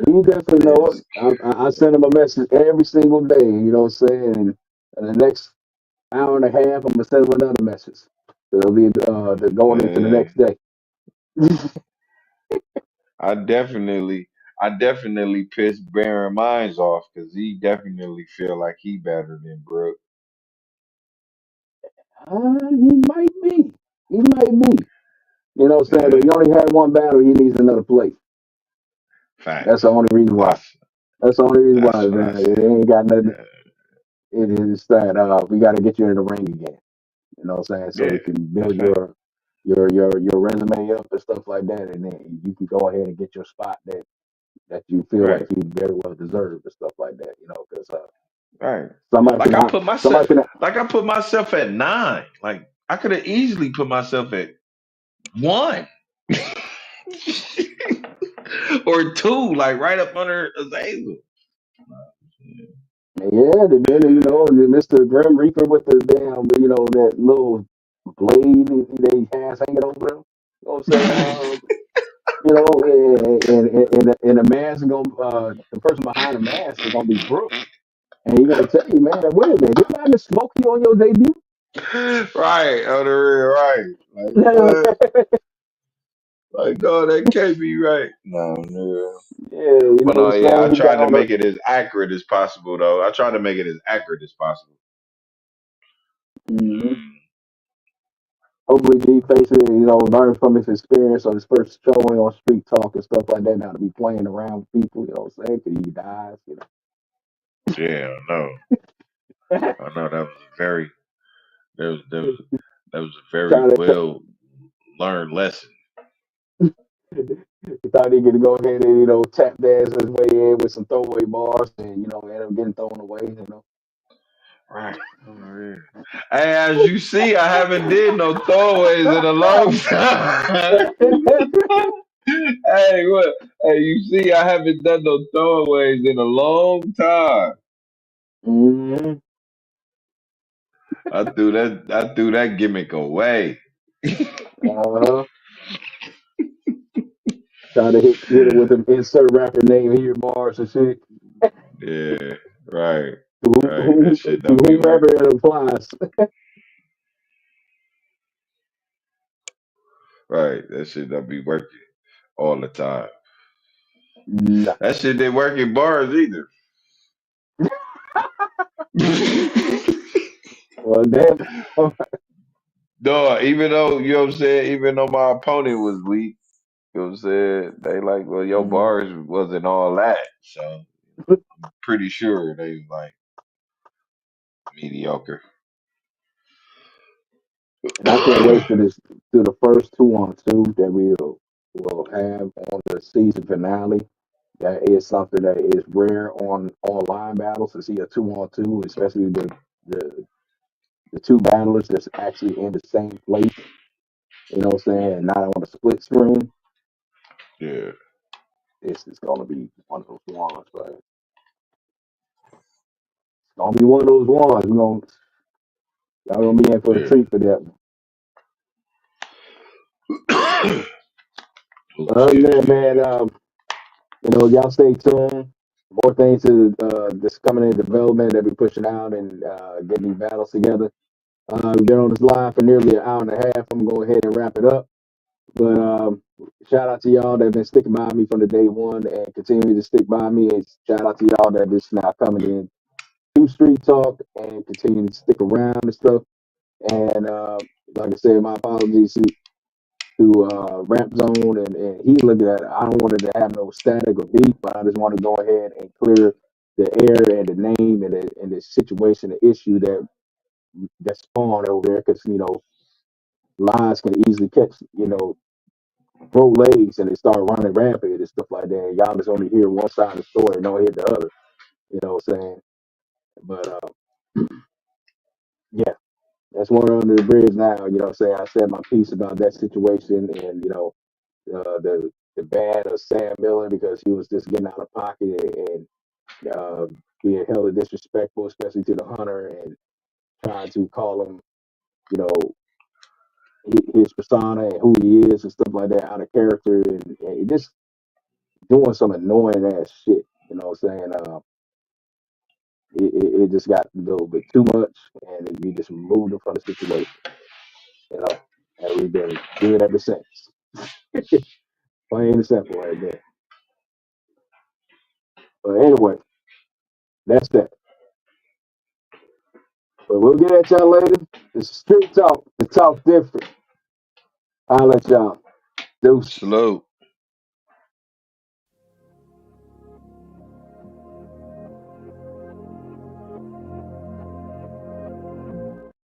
He definitely know it. It's I send him a message every single day. You know what I'm saying? And the next hour and a half, I'm gonna send him another message. It'll be going into the man. next day. I definitely pissed Baron Mines off because he definitely feel like he better than Brooke. He might be. He might be. You know what I'm saying? But Yeah, he only had one battle. He needs another plate. That's the facts. only reason why. That's That's the only reason why, that's what I man. It said. ain't got nothing. Yeah, It is that we got to get you in the ring again. You know what I'm saying? So yeah, you can that's build fact. your resume up and stuff like that, and then you can go ahead and get your spot that you feel Right, like he very well deserved and stuff like that. You know, because right. somebody Like can I out put myself, somebody can like I put myself at 9. Like I could have easily put myself at 1 or 2, like right up under Azazel. yeah. Then Mr. Grim Reaper with the damn that little blade they has hanging over them. You know what I'm saying? And the mask gonna the person behind the mask is gonna be Brooke. And he gonna tell you, man, wait a minute, didn't I just smoke you on your debut? Right, on the real, right. Like what? Like, no, that can't be right. No, no. Yeah, But no, the yeah, I song he tried got to on the make it as accurate as possible, though. I tried to make it as accurate as possible. Mhm. Mm, Hopefully G Face learns from his experience on his first showing on Street Talk and stuff like that, not to be playing around with people, you know what I'm saying? 'Cause he dies, yeah, I know that was a very, that was a very Trying to well learned lesson. he thought he could go ahead and, tap dance his way in with some throwaway bars and, end up getting thrown away. Right. Oh, yeah. Hey, as you see, I haven't did no throwaways in a long time. Hey, what? Hey, you see, I haven't done no throwaways in a long time. hmm I threw that gimmick away. Uh-huh. Trying to hit it with an insert rapper name here, bars and shit. Yeah, right, right. That shit To don't be whomever working. it applies. Right, that shit don't be working all the time. Nah. That shit didn't work in bars either. Well, damn. No, even though, you know what I'm saying, even though my opponent was weak, you know what I'm saying, they like, well, your Mhm. bars wasn't all that. So pretty sure they was like mediocre. And I can't wait for this to the first 2-on-2 that will have on the season finale. That is something that is rare on online battles to see a 2-on-2, especially the the two battlers that's actually in the same place. You know what I'm saying? And not on a split screen. Yeah, This is gonna be one of those ones, but it's gonna be one of those ones. Y'all gonna be in for a yeah. treat for that one. Oh But other than shit. that, man, y'all stay tuned. More things that's coming in development that we pushing out and getting these battles together. We've been on this line for nearly an hour and a half. I'm gonna go ahead and wrap it up. But shout out to y'all that have been sticking by me from the day one and continue to stick by me. And shout out to y'all that is now coming in to Street Talk and continue to stick around and stuff. And like I said, my apologies to Ramp Zone and he looking at it. I don't want it to have no static or beat, but I just want to go ahead and clear the air and the name and the situation, the issue that spawned over there, because lions can easily catch, grow legs and they start running rampant and stuff like that. And y'all just only hear one side of the story and don't hear the other. You know what I'm saying? But yeah, that's water under the bridge now. You know what I'm saying? I said my piece about that situation and the ban of Sam Miller because he was just getting out of pocket and being hella disrespectful, especially to the hunter, and trying to call him, you know, his persona and who he is and stuff like that out of character, and just doing some annoying ass shit. You know what I'm saying? It just got a little bit too much, and we just removed him from the situation. You know, and we've been good ever since. Plain and simple, right there. But anyway, that's that. But we'll get at y'all later. It's street talk. The talk different. I'll let y'all. Deuces. Salute.